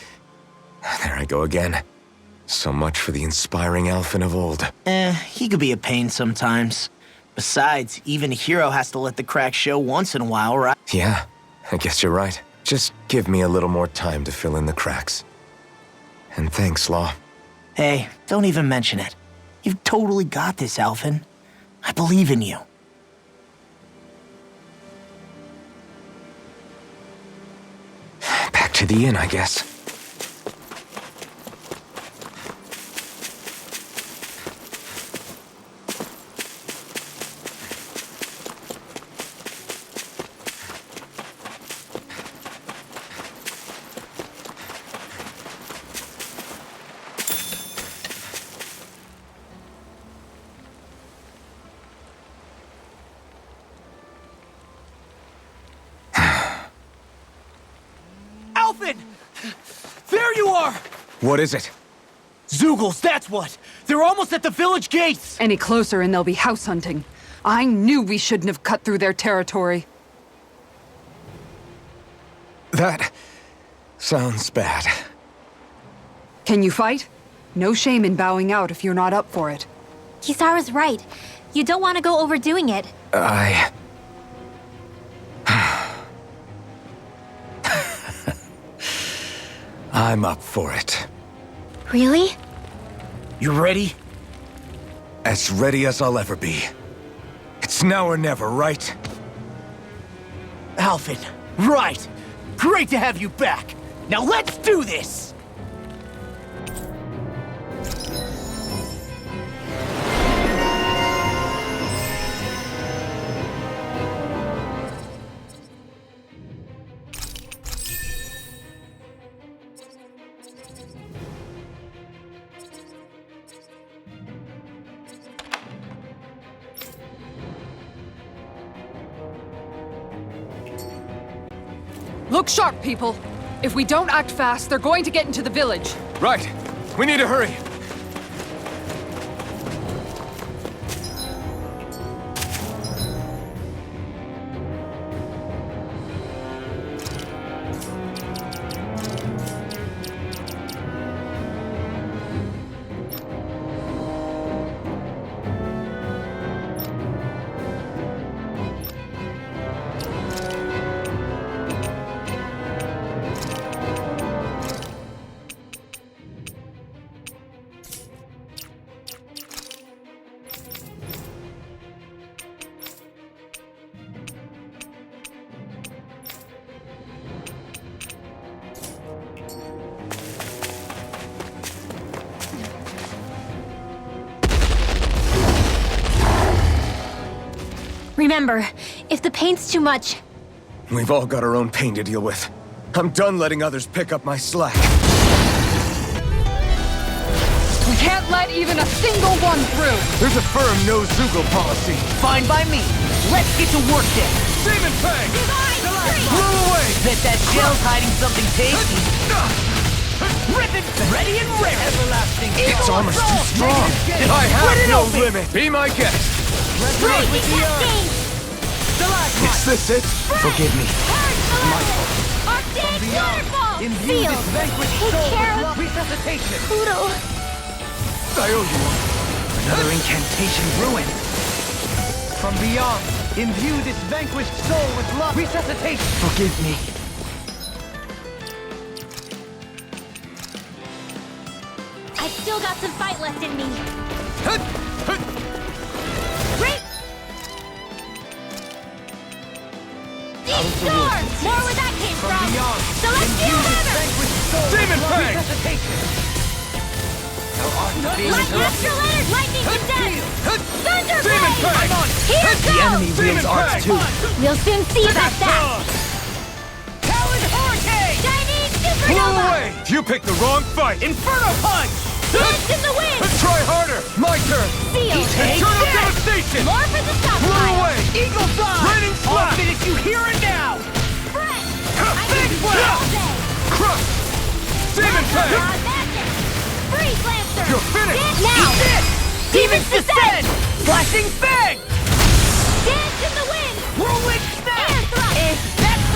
There I go again. So much for the inspiring Alphen of old. He could be a pain sometimes. Besides, even a hero has to let the cracks show once in a while, right? Yeah, I guess you're right. Just give me a little more time to fill in the cracks. And thanks, Law. Hey, don't even mention it. You've totally got this, Alphen. I believe in you. Back to the inn, I guess. There you are! What is it? Zeugles, that's what! They're almost at the village gates! Any closer and they'll be house hunting. I knew we shouldn't have cut through their territory. That sounds bad. Can you fight? No shame in bowing out if you're not up for it. Kisara's right. You don't want to go overdoing it. I'm up for it. Really? You ready? As ready as I'll ever be. It's now or never, right? Alphen, right! Great to have you back! Now let's do this! Look sharp, people! If we don't act fast, they're going to get into the village. Right. We need to hurry. Remember, if the pain's too much, We've all got our own pain to deal with. I'm done letting others pick up my slack. We can't let even a single one through! There's a firm no-Zoogle policy. Fine by me. Let's get to work then. Demon Fang! Blow away! Bet that gel's hiding something tasty. Rip it! Ready and ready! Everlasting. Its armor's too strong! I have no limit! Be my guest! With the earth. Is this it? Forgive me. Arctic waterfall! Imbue this vanquished Take soul care with of resuscitation. Poodle. I owe you one. Another incantation ruined. From beyond, imbue this vanquished soul with love. Resuscitation. Forgive me. I've still got some fight left in me. Great! Deep storm! More where that came from! Celestial hammer! Demon Fang! Light astral energy! Lightning to death! Thunder Demon blade! Fang! Here The goes! enemy wields arts too. We'll soon see about that! Talon Hurricane! Chinese Blow supernova! away! You picked the wrong fight! Inferno Punch! Dance in the wind! Let's try harder! My turn! Seal! Eternal Devastation! More for the Blow stockpile! away! Eagle Fly! Raining I'll Slap! finish you here and now! Fresh! I Big need one! all day! Crush! Demon Fang! Magic! Freeze Lancer! You're finished! Dance now! Eat this! Demons descend! Flashing Fang! Dance in the wind! Whirlwind Snap! And thrust!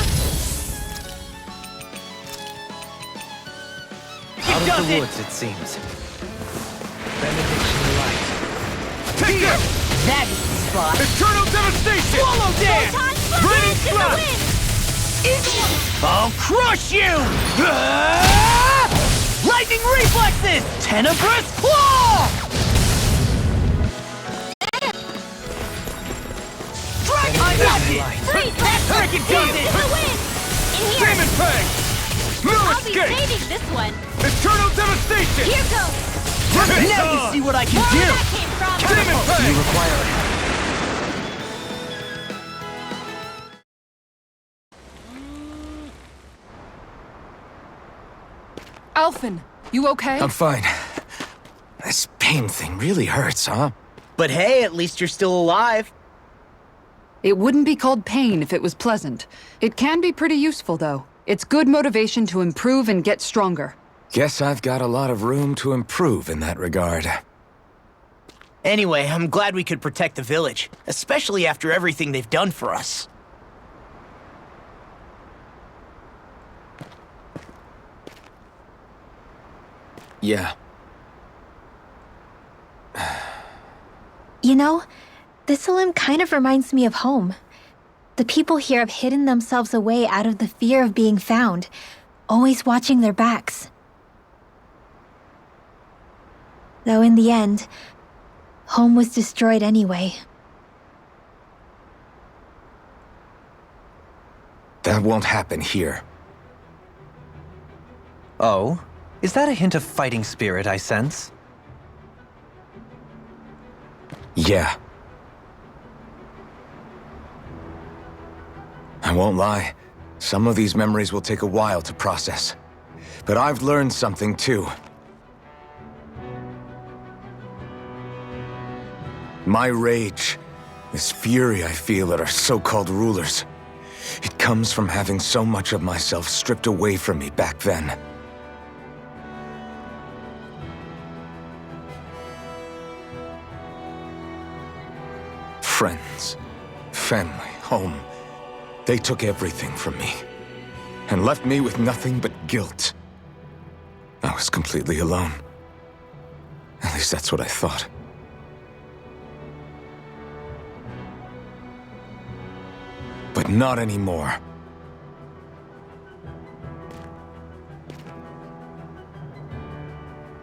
Out of does the it! woods, it seems. Benediction light. Take this! That is the spot! Eternal Devastation! Swallow Dance! Photon Raining Dance in the Slap! wind! I'll crush you! Ah! Lightning reflexes! Tenebrous claw! Dragon Ducket! Freeze Lancer! I can do Dance this! in the wind! In here! Demon Fang! No I'll be escape! saving this one! Eternal Devastation! Here goes! Now you see what I can More where do! that came from! Demon Fang! You require Alphen, you okay? I'm fine. This pain thing really hurts, huh? But hey, at least you're still alive. It wouldn't be called pain if it was pleasant. It can be pretty useful, though. It's good motivation to improve and get stronger. Guess I've got a lot of room to improve in that regard. Anyway, I'm glad we could protect the village, especially after everything they've done for us. Yeah. You know, this Olim kind of reminds me of home. The people here have hidden themselves away out of the fear of being found, always watching their backs. Though in the end, home was destroyed anyway. That won't happen here. Oh? Is that a hint of fighting spirit I sense? Yeah. I won't lie. Some of these memories will take a while to process. But I've learned something too. My rage, this fury I feel at our so-called rulers, it comes from having so much of myself stripped away from me back then. Friends, family, home. They took everything from me and left me with nothing but guilt. I was completely alone. At least that's what I thought. But not anymore.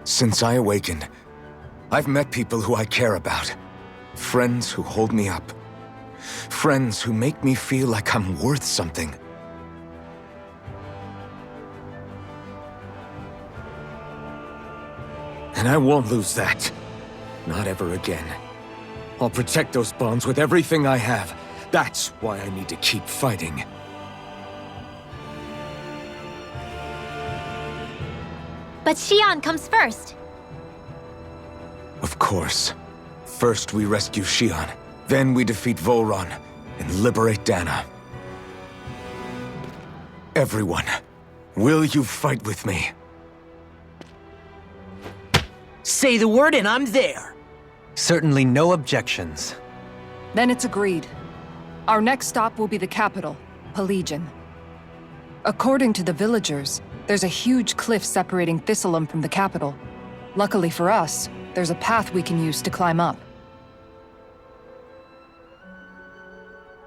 Since I awakened, I've met people who I care about. Friends who hold me up. Friends who make me feel like I'm worth something. And I won't lose that. Not ever again. I'll protect those bonds with everything I have, That's why I need to keep fighting. But Xion comes first. Of course. First we rescue Xion, then we defeat Volron and liberate Dana. Everyone, will you fight with me? Say the word and I'm there. Certainly no objections. Then it's agreed. Our next stop will be the capital, Pelegion. According to the villagers, there's a huge cliff separating Thistleum from the capital. Luckily for us, there's a path we can use to climb up.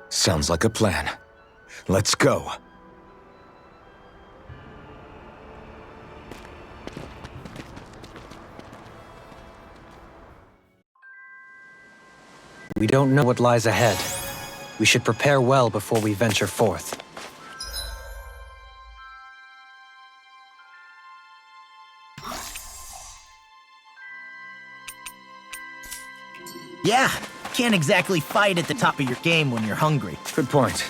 Sounds like a plan. Let's go. We don't know what lies ahead. We should prepare well before we venture forth. Yeah, can't exactly fight at the top of your game when you're hungry. Good point.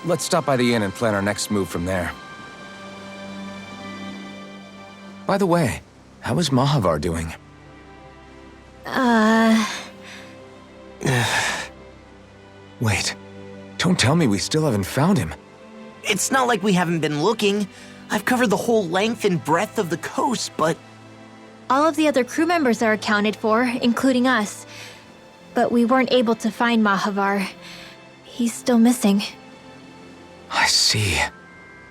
Let's stop by the inn and plan our next move from there. By the way, how is Mahavar doing? Wait, don't tell me we still haven't found him. It's not like we haven't been looking. I've covered the whole length and breadth of the coast, but... All of the other crew members are accounted for, including us. But we weren't able to find Mahavar. He's still missing. I see.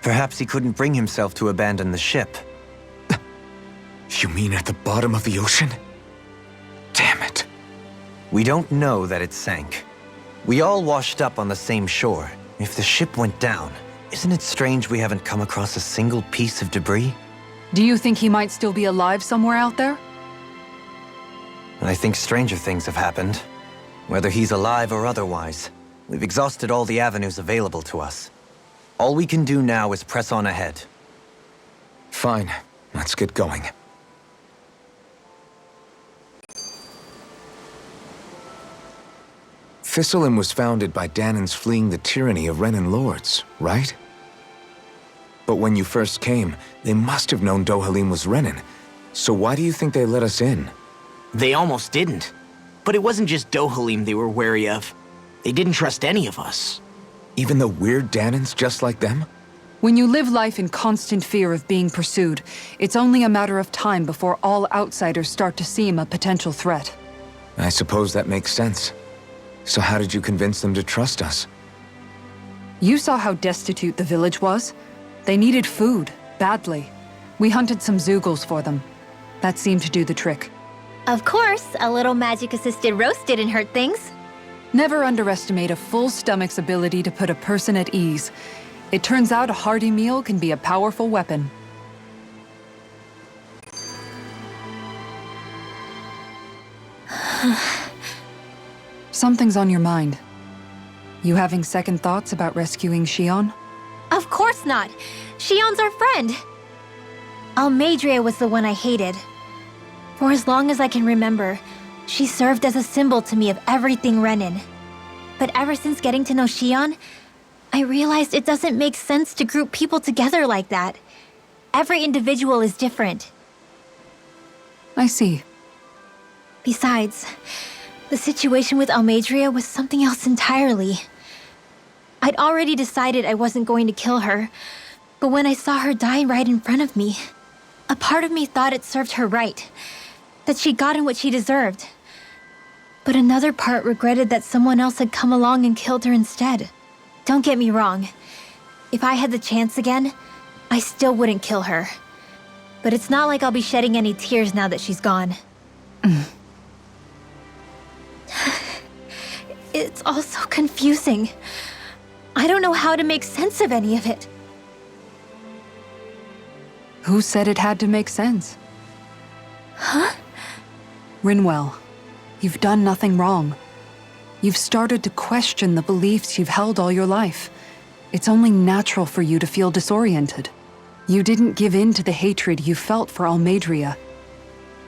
Perhaps he couldn't bring himself to abandon the ship. You mean at the bottom of the ocean? Damn it. We don't know that it sank. We all washed up on the same shore. If the ship went down, isn't it strange we haven't come across a single piece of debris? Do you think he might still be alive somewhere out there? I think stranger things have happened. Whether he's alive or otherwise, we've exhausted all the avenues available to us. All we can do now is press on ahead. Fine, let's get going. Thistleum was founded by Danans fleeing the tyranny of Renan lords, right? But when you first came, they must have known Dohalim was Renan. So why do you think they let us in? They almost didn't. But it wasn't just Dohalim they were wary of. They didn't trust any of us. Even the weird Danans just like them? When you live life in constant fear of being pursued, it's only a matter of time before all outsiders start to seem a potential threat. I suppose that makes sense. So how did you convince them to trust us? You saw how destitute the village was. They needed food, badly. We hunted some Zeugles for them. That seemed to do the trick. Of course, a little magic-assisted roast didn't hurt things. Never underestimate a full stomach's ability to put a person at ease. It turns out a hearty meal can be a powerful weapon. Something's on your mind. You having second thoughts about rescuing Xion? Of course not! Xion's our friend! Almeidrea was the one I hated. For as long as I can remember, she served as a symbol to me of everything Renan. But ever since getting to know Xion, I realized it doesn't make sense to group people together like that. Every individual is different. I see. Besides, the situation with Almeidrea was something else entirely. I'd already decided I wasn't going to kill her, but when I saw her die right in front of me, a part of me thought it served her right, that she'd gotten what she deserved. But another part regretted that someone else had come along and killed her instead. Don't get me wrong. If I had the chance again, I still wouldn't kill her. But it's not like I'll be shedding any tears now that she's gone. It's all so confusing. I don't know how to make sense of any of it. Who said it had to make sense? Huh? Rinwell, you've done nothing wrong. You've started to question the beliefs you've held all your life. It's only natural for you to feel disoriented. You didn't give in to the hatred you felt for Almeidrea.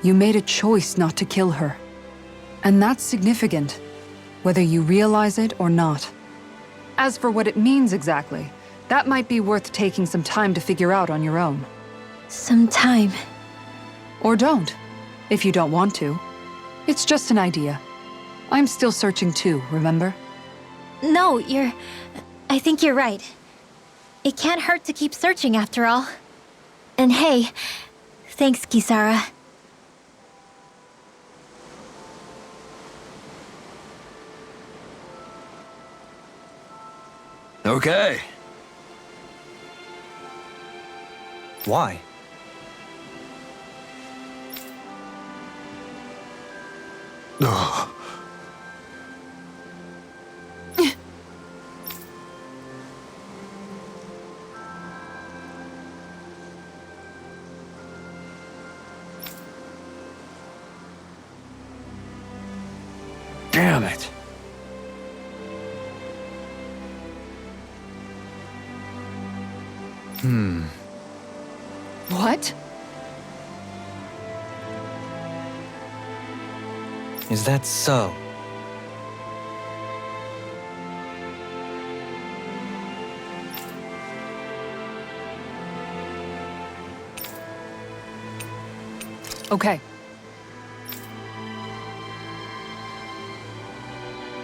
You made a choice not to kill her. And that's significant, whether you realize it or not. As for what it means exactly, that might be worth taking some time to figure out on your own. Some time. Or don't, if you don't want to. It's just an idea. I'm still searching too, remember? No, I think you're right. It can't hurt to keep searching after all. And hey, thanks, Kisara. Okay. Why? Ugh. Damn it. What? Is that so? Okay.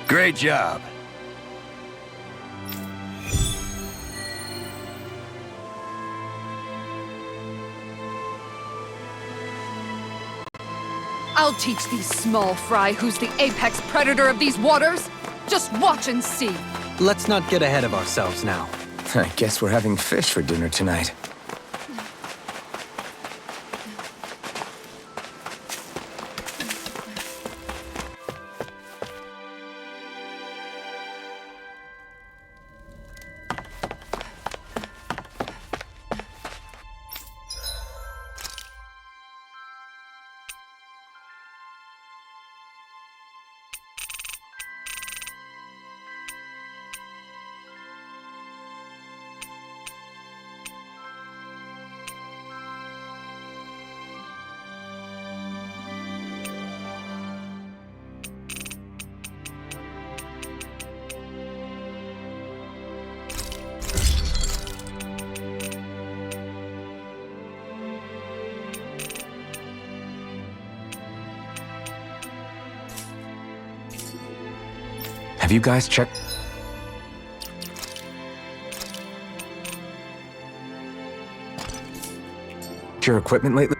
Great job. I'll teach these small fry who's the apex predator of these waters. Just watch and see. Let's not get ahead of ourselves now. I guess we're having fish for dinner tonight. Have you guys checked your equipment lately?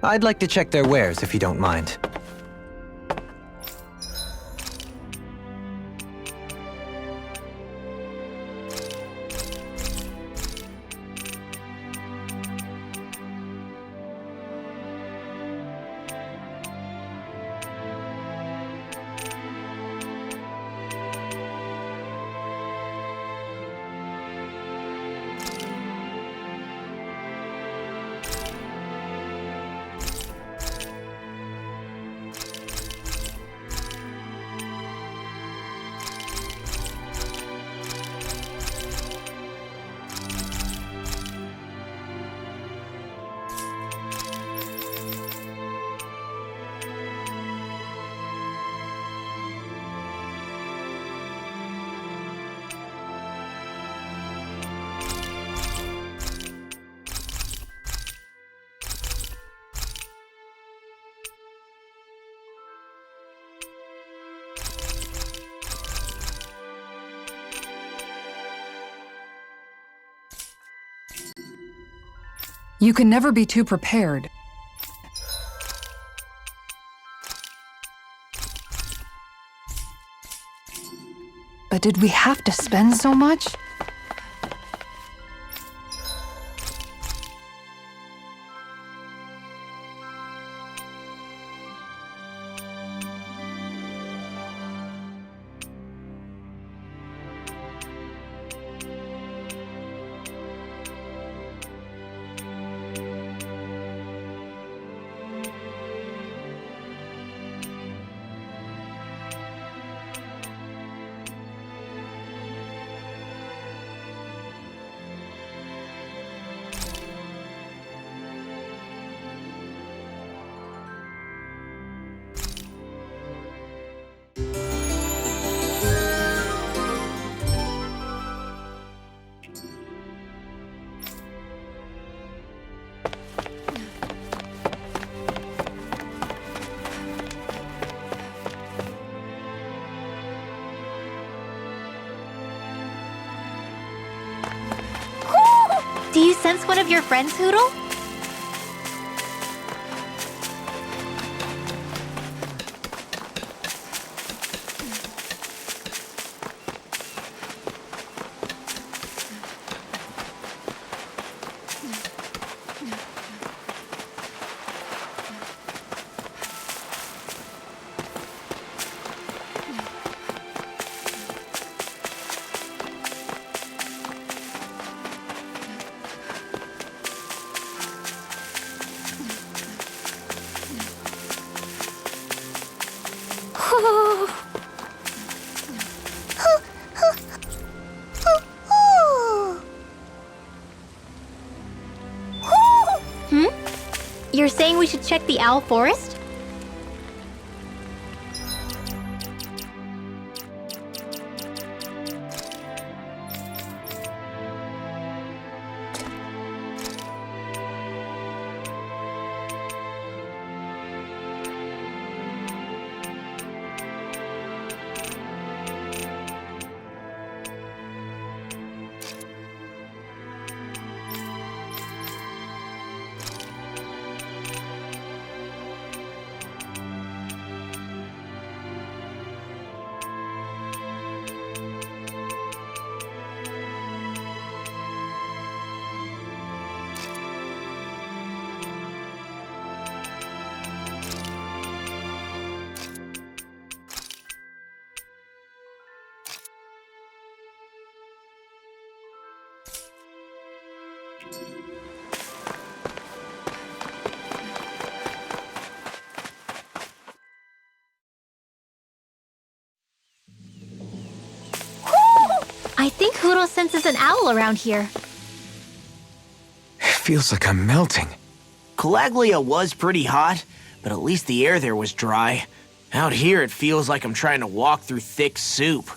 I'd like to check their wares if you don't mind. You can never be too prepared. But did we have to spend so much? Do you sense one of your friends, Hootle? You're saying we should check the Owl Forest? I think Hootle senses an owl around here. It feels like I'm melting. Calaglia was pretty hot, but at least the air there was dry. Out here, it feels like I'm trying to walk through thick soup.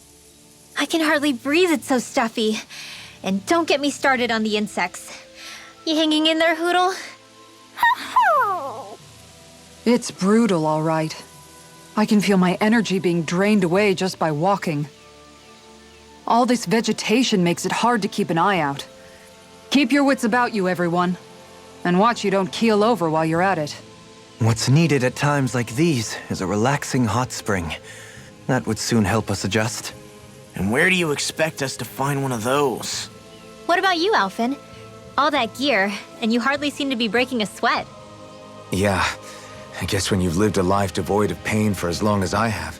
I can hardly breathe, it's so stuffy. And don't get me started on the insects. You hanging in there, Hootle? It's brutal, all right. I can feel my energy being drained away just by walking. All this vegetation makes it hard to keep an eye out. Keep your wits about you, everyone. And watch you don't keel over while you're at it. What's needed at times like these is a relaxing hot spring. That would soon help us adjust. And where do you expect us to find one of those? What about you, Alphen? All that gear, and you hardly seem to be breaking a sweat. Yeah, I guess when you've lived a life devoid of pain for as long as I have,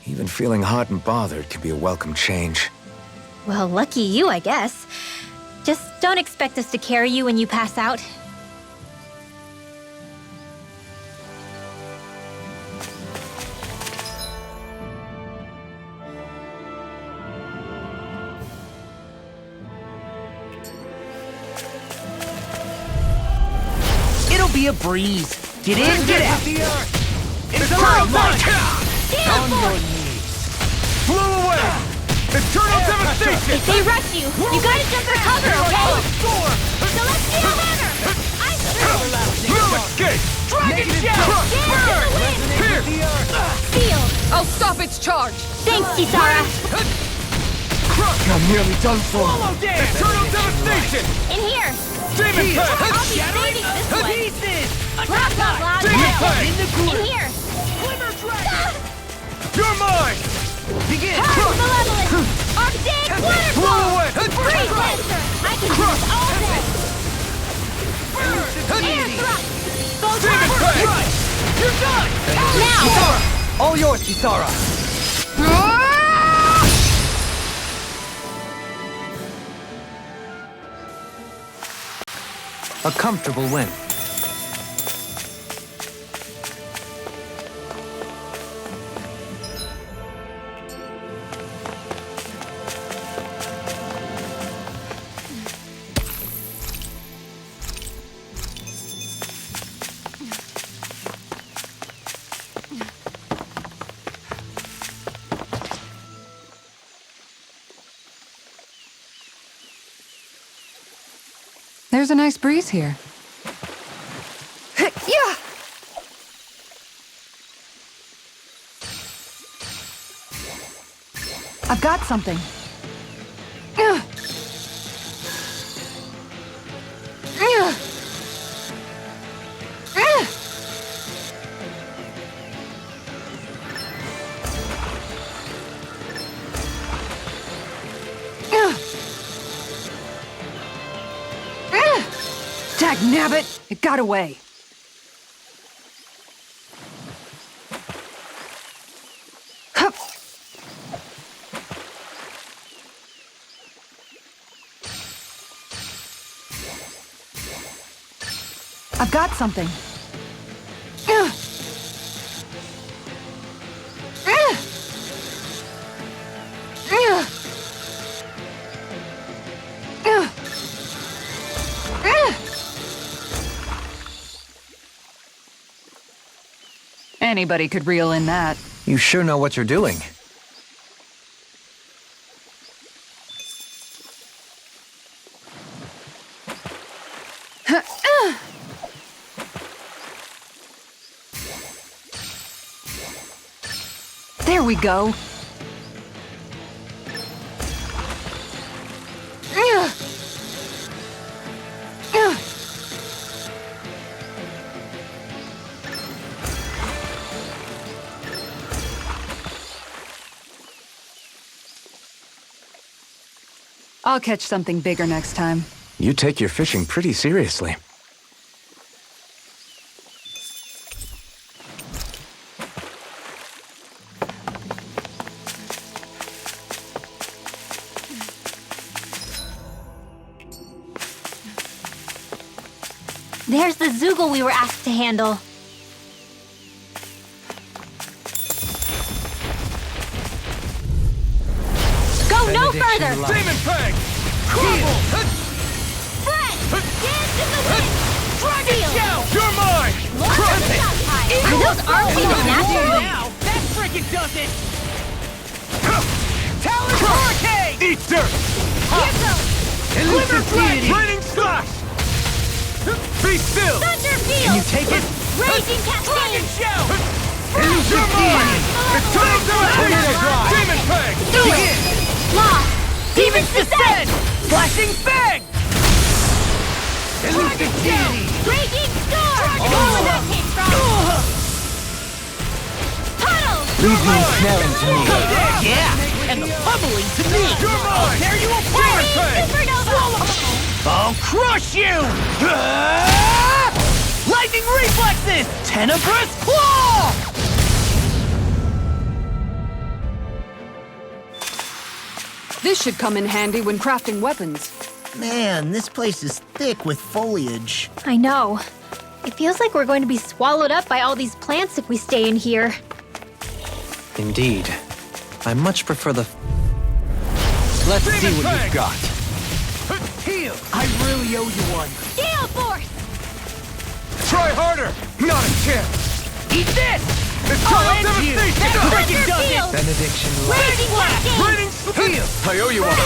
even feeling hot and bothered can be a welcome change. Well, lucky you, I guess. Just don't expect us to carry you when you pass out. It'll be a breeze. Get in, get out. Eternal Might! On your Flew away! Eternal Devastation! If they rush you, you gotta jump for cover, okay? Celestial Hammer! No escape! Dragon Shell! Here! Seal! I'll stop its charge! Thanks, Kisara! I'm nearly done for. Eternal Devastation! In here! Demon Pact! I'll be saving this way! Blah, blah, blah, Demon blah! Pact! In here! You're mine! Begin! Malevolent! Arctic Waterfall! away! Freeze Lancer! I can do this all day! Air Thrust! Demon Photon! Pact! You're done! Now! All yours, Kisara! A comfortable win. There's a nice breeze here. Yeah! I've got something. Dagnabbit! It got away. Hup. I've got something. Anybody could reel in that. You sure know what you're doing. There we go. I'll catch something bigger next time. You take your fishing pretty seriously. There's the Zoogle we were asked to handle. Go no further! Demon Pact! Crumble! Fred! Dance in the wind! Dragon Shell! You're mine! Lord of the Southside! Are those arms even natural? Now, that freaking does it! Talon Hurricane! Eat dirt! Glimmer Dragon! Raining Slash! Be still! Thunder Field! Can you take it? Raging Dragon Cascade! Shell! You're mine! Eternal Devastation! Demon Pact! Begin! Lost! Demon's Descent! Flashing Fang! Dragon Shell! Raging Storm! Oh, that came from! Leave the ensnaring to me. Yeah, and the pummeling to me. You're mine! Tear you apart! Supernova! I'll crush you! Lightning reflexes! Tenebrous claw! This should come in handy when crafting weapons. Man, this place is thick with foliage. I know. It feels like we're going to be swallowed up by all these plants if we stay in here. Indeed. I much prefer the... Let's see what you've got. Heal! I really owe you one. Gale Force! Try harder! Not a chance! Eat this! Eternal I'll end you! devastation! That freaking does it! Field! Benediction Raging Cascade! Raining Heal! I owe you one!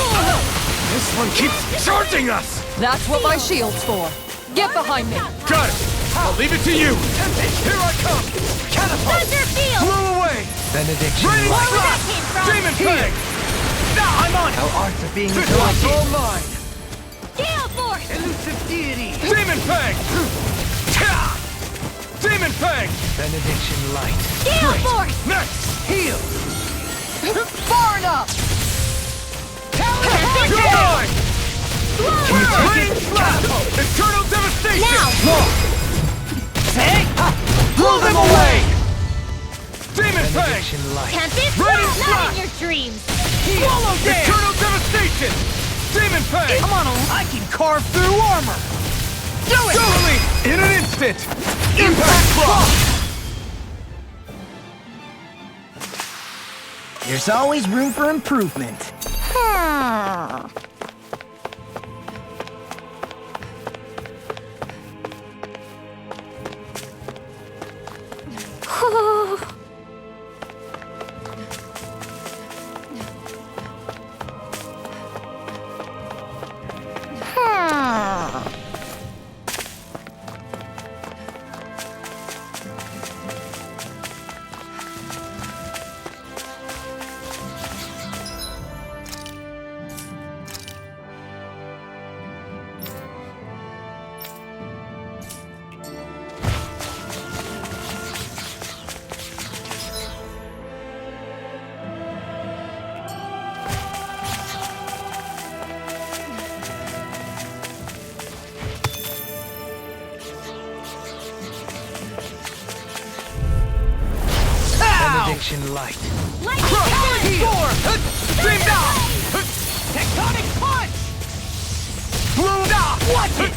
This one keeps charging us! That's what my shield's for. Get behind me. Got it! I'll leave it to you! Here I come! Catapult! Thunder Field! Blow away! Benediction Raining Where was that strike! came from? Demon Fang! I'm on it! Our arts are being This one's neglected. all mine! Gale Force! Elusive deity! Demon Fang! Ta! Demon Fang! Benediction light. Gale Force! Next! Heal! Far enough! You're mine! Raining slap! Eternal devastation! Now! Say! Blow them away! Demon Fang! Benediction light. Tempest! Raining Not slap! in your dreams! Swallow dance! Eternal devastation! Demon Fang! Come on, I can carve through armor! Do it! Dueling in an instant! Impact Block! There's always room for improvement. Benediction light. Lightning Storm! Beam down! Tectonic punch! Blow down! Watch it!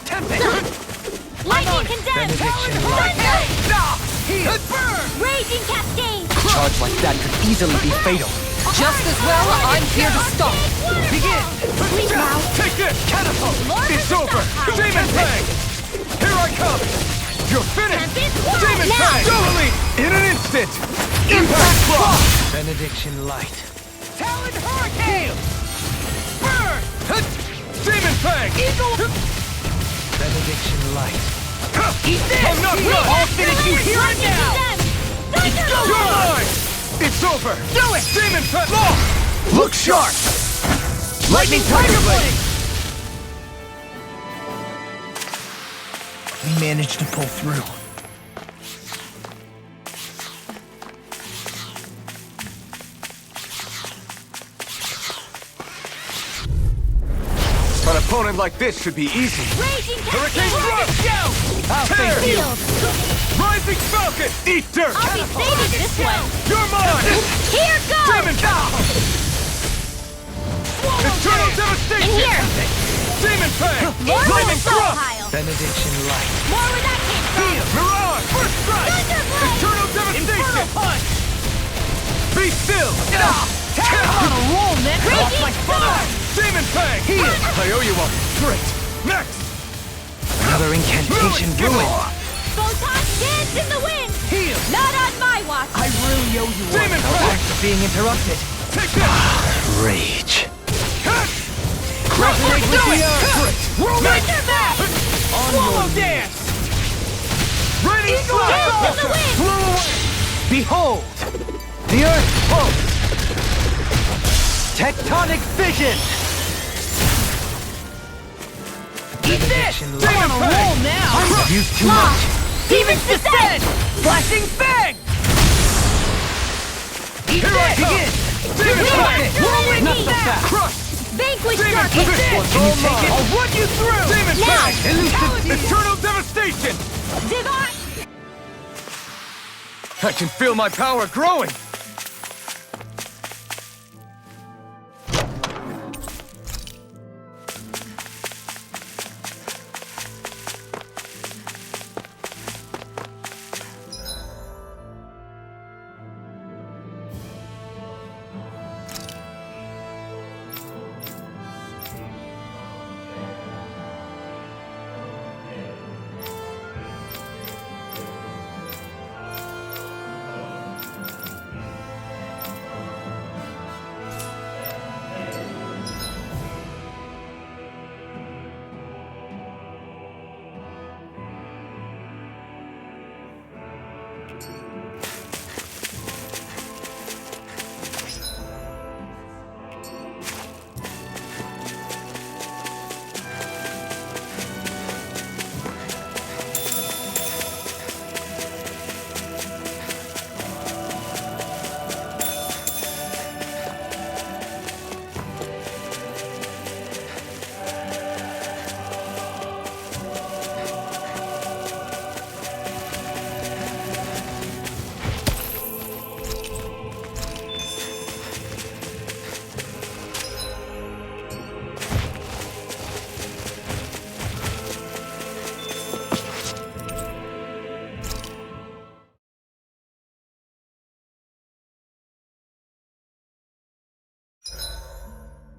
Tempest! Lightning Condemned! Benediction Thunder! Down! Heal! Burn! Raging Cascade! A charge like that could easily be fatal. Just as well, I'm here to stop. Begin! Please now! Take this! Catapult! It's over! Demon Fang! Here I come! You're finished! Tempest! Demon Now! Fang! Dueling in an instant! Impact Block! Benediction light. Talon Hurricane! Burn! Demon Fang! Eagle! Benediction light. Eat this! I'm not done! I'll finish you here and now! You're mine! It's over! Do it! Demon Fang! Look sharp! Lightning Tiger Blade! We managed to pull through. An opponent like this should be easy. Raging Hurricane Cascade! Thrust! I'll Tear! face you! Field! Rising Falcon! Eat dirt! I'll be saving this one! You're mine! Here goes! Demon Fang! Eternal In devastation! here! Demon Fang! More Lightning with the Thrust! pile! Benediction light. More where that came from! Mirage! First strike! Thunderblade! Eternal Infernal devastation! punch! Be still! I'm on a roll, man! Off my Storm! Demon Fang! I owe you one. Great! Next! Another incantation ruined. Photon dance in the wind! Heal! Not on my watch! I really owe you one. Demon Our Fang! arts are being interrupted. Take this! Rage. Resonate with the earth! Great! Next! Thunderback! Swallow dance! Raining Dance in the Slap! wind! Blow away! Behold! The earth pulse! Tectonic fission! Eat this! Benediction I'm light. on a roll now! I've used too much. Demon's Descent! Flashing Fang! Here I come! Demon Fang! Whirlwind Not knee! so fast! Crush! Vanquish Demon darkness! Fist! Can you take it? I'll run you through! Demon Now! Fang! Eternal devastation! Divine! I can feel my power growing!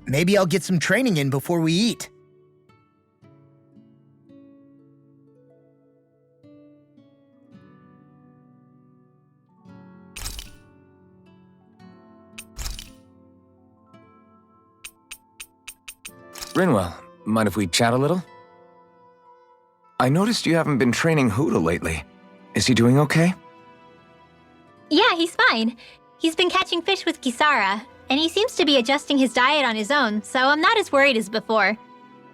Maybe I'll get some training in before we eat. Rinwell, mind if we chat a little? I noticed you haven't been training Hootle lately. Is he doing okay? Yeah, he's fine. He's been catching fish with Kisara, and he seems to be adjusting his diet on his own, so I'm not as worried as before.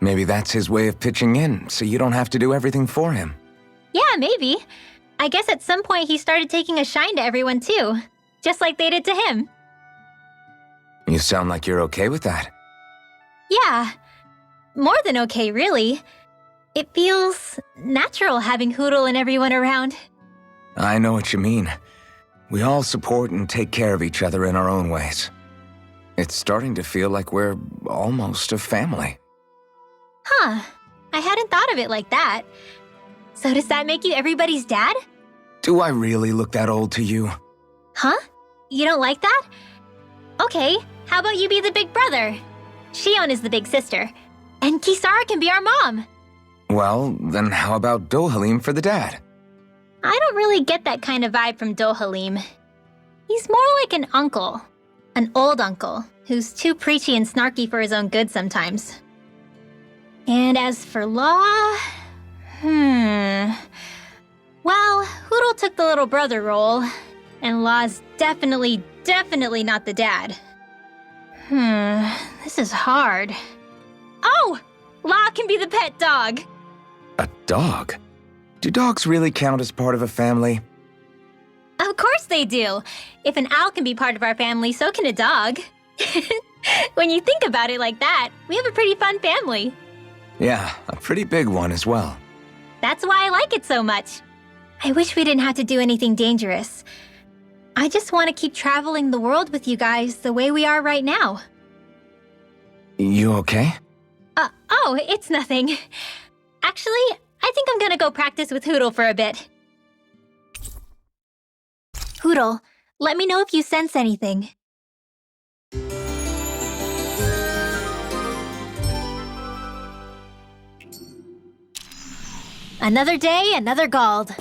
Maybe that's his way of pitching in, so you don't have to do everything for him. Yeah, maybe. I guess at some point he started taking a shine to everyone too, just like they did to him. You sound like you're okay with that. Yeah. More than okay, really. It feels natural having Hootle and everyone around. I know what you mean. We all support and take care of each other in our own ways. It's starting to feel like we're almost a family. Huh. I hadn't thought of it like that. So does that make you everybody's dad? Do I really look that old to you? Huh? You don't like that? Okay, how about you be the big brother? Shion is the big sister. And Kisara can be our mom. Well, then how about Dohalim for the dad? I don't really get that kind of vibe from Dohalim. He's more like an uncle. An old uncle, who's too preachy and snarky for his own good sometimes. And as for Law... Well, Hootle took the little brother role, and Law's definitely not the dad. This is hard. Oh! Law can be the pet dog! A dog? Do dogs really count as part of a family? Of course they do! If an owl can be part of our family, so can a dog. When you think about it like that, we have a pretty fun family. Yeah, a pretty big one as well. That's why I like it so much. I wish we didn't have to do anything dangerous. I just want to keep traveling the world with you guys the way we are right now. You okay? Oh, it's nothing. Actually, I think I'm gonna go practice with Hootle for a bit. Hootle, let me know if you sense anything. Another day, another Gald.